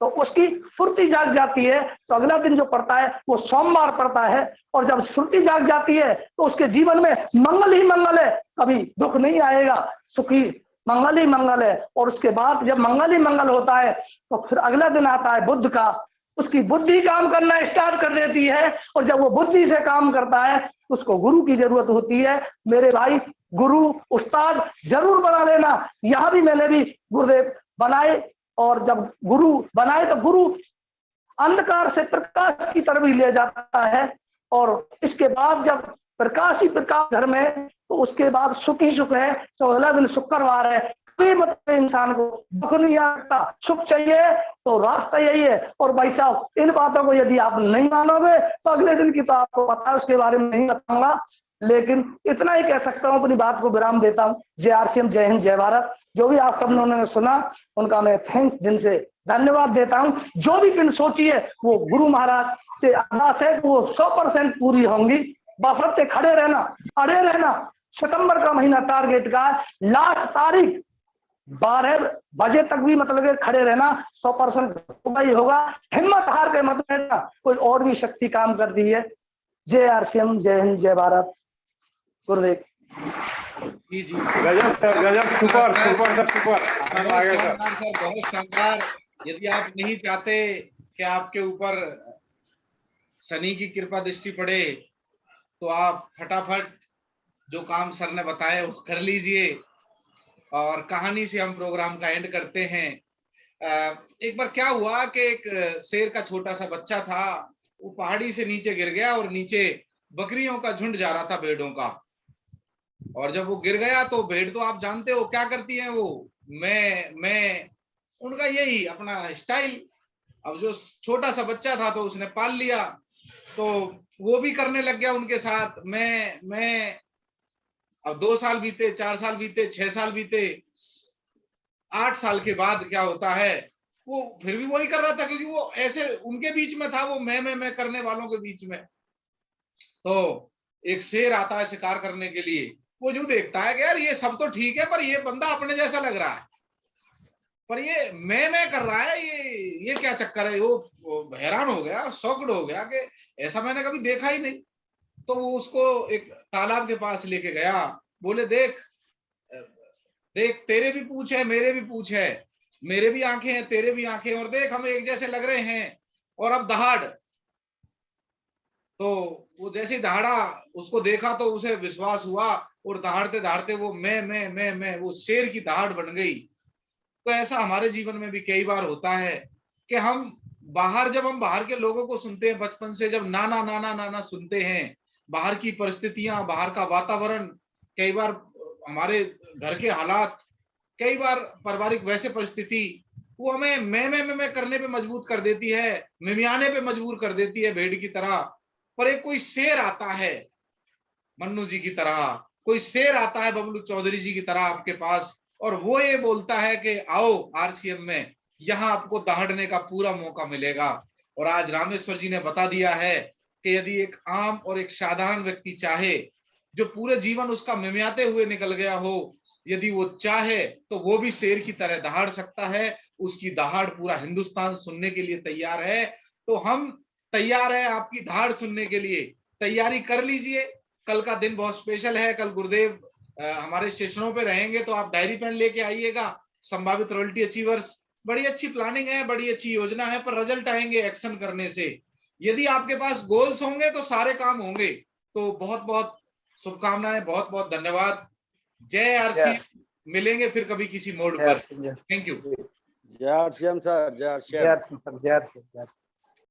H: तो उसकी फुर्ती जाग जाती है, तो अगला दिन जो पड़ता है वो सोमवार पड़ता है। और जब फुर्ती जाग जाती है तो उसके जीवन में मंगल ही मंगल है, कभी दुख नहीं आएगा, सुखी मंगल ही मंगल है। और उसके बाद जब मंगल ही मंगल होता है तो फिर अगला दिन आता है बुध का, उसकी बुद्धि काम करना स्टार्ट कर देती है, और जब वो बुद्धि से काम करता है उसको गुरु की जरूरत होती है। मेरे भाई गुरु उस्ताद जरूर बना लेना, यहाँ भी मैंने भी गुरुदेव बनाए, और जब गुरु बनाए तो गुरु अंधकार से प्रकाश की तरफ ही ले जाता है। और इसके बाद जब प्रकाश ही प्रकाश घर में, तो उसके बाद सुख ही सुख है। तो अगला दिन शुक्रवार है, कोई मतलब इंसान को दुख नहीं आता, सुख चाहिए तो रास्ता यही है। और भाई साहब इन बातों को यदि आप नहीं मानोगे तो अगले दिन की तो आपको पता है, उसके बारे में नहीं बताऊंगा। लेकिन इतना ही कह सकता हूँ, अपनी बात को विराम देता हूँ। जय आरसीएम, जय हिंद, जय भारत। जो भी आप सब ने सुना उनका मैं थैंक जिनसे धन्यवाद देता हूँ। जो भी पिन सोची है वो गुरु महाराज से अरदास है कि वो 100% पूरी होंगी। बफरते खड़े रहना, अड़े रहना। सितंबर का महीना टारगेट का, लास्ट तारीख 12 बजे तक भी मतलब कि खड़े रहना, 100% होगा ही होगा। हिम्मत हार के मत रहना, कोई और भी शक्ति काम कर दी है। जय आरसीएम, जय हिंद, जय भारत। गुरुदेव
A: जी जी,
C: गजब सर, गजब, सुपर सुपर सर, सुपर।
A: बहुत
C: आगे सर।
A: शानदार सर, बहुत शानदार। यदि आप नहीं चाहते कि आपके ऊपर शनि की कृपा दृष्टि पड़े तो आप फटाफट जो काम सर ने बताए वो कर लीजिए। और कहानी से हम प्रोग्राम का एंड करते हैं। एक बार क्या हुआ कि एक शेर का छोटा सा बच्चा था, वो पहाड़ी से नीचे गिर गया और नीचे बकरियों का झुंड जा रहा था, भेड़ों का। और जब वो गिर गया तो भेड़ तो आप जानते हो क्या करती हैं, वो मैं उनका यही अपना स्टाइल। अब जो छोटा सा बच्चा था तो उसने पाल लिया, तो वो भी करने लग गया उनके साथ। मैं अब 2 साल बीते, 4 साल बीते, 6 साल बीते, 8 साल के बाद क्या होता है, वो फिर भी वही कर रहा था, क्योंकि वो ऐसे उनके बीच में था, वो मैं करने वालों के बीच में। तो एक शेर आता है शिकार करने के लिए, वो यूं देखता है कि यार ये सब तो ठीक है, पर ये बंदा अपने जैसा लग रहा है, पर ये मैं कर रहा है, ये क्या चक्कर है। वो हैरान हो गया, शॉक्ड हो गया कि ऐसा मैंने कभी देखा ही नहीं। तो वो उसको एक तालाब के पास लेके गया, बोले देख देख, तेरे भी पूंछ है, मेरे भी पूंछ है, मेरे भी आंखें हैं, तेरे भी आंखें, और देख हम एक जैसे लग रहे हैं, और अब दहाड़। तो वो जैसे ही दहाड़ा, उसको देखा तो उसे विश्वास हुआ, और दहाड़ते दहाड़ते वो मैं वो शेर की दहाड़ बन गई। तो ऐसा हमारे जीवन में भी कई बार होता है कि हम बाहर, जब हम बाहर के लोगों को सुनते हैं, बचपन से जब नाना नाना नाना सुनते हैं, बाहर की परिस्थितियां, बाहर का वातावरण, कई बार हमारे घर के हालात, कई बार पारिवारिक वैसे परिस्थिति, वो हमें मैं करने पे मजबूर कर देती है, मिमियाने पे मजबूर कर देती है भेड़ की तरह। पर एक कोई शेर आता है मन्नू जी की तरह, कोई शेर आता है बबलू चौधरी जी की तरह आपके पास, और वो ये बोलता है कि आओ आरसीएम में, यहां आपको दहाड़ने का पूरा मौका मिलेगा। और आज रामेश्वर जी ने बता दिया है कि यदि एक आम और एक साधारण व्यक्ति चाहे, जो पूरे जीवन उसका मिमियाते हुए निकल गया हो, यदि वो चाहे तो वो भी शेर की तरह दहाड़ सकता है। उसकी दहाड़ पूरा हिंदुस्तान सुनने के लिए तैयार है। तो हम तैयार है आपकी दहाड़ सुनने के लिए, तैयारी कर लीजिए। कल का दिन बहुत स्पेशल है, कल गुरुदेव हमारे स्टेशनों पे रहेंगे, तो आप डायरी पेन लेके आइएगा। संभावित रॉयल्टी अचीवर्स, बड़ी अच्छी प्लानिंग है, बड़ी अच्छी योजना है, पर रिजल्ट आएंगे एक्शन करने से। यदि आपके पास गोल्स होंगे तो सारे काम होंगे। तो बहुत बहुत शुभकामनाएं, बहुत बहुत धन्यवाद। जय आरसी, मिलेंगे फिर कभी किसी मोड पर। Thank you.
E: जय आरसीएम सर, जय आरसीएम।
H: जय आरसीएम सर, जय आरसीएम।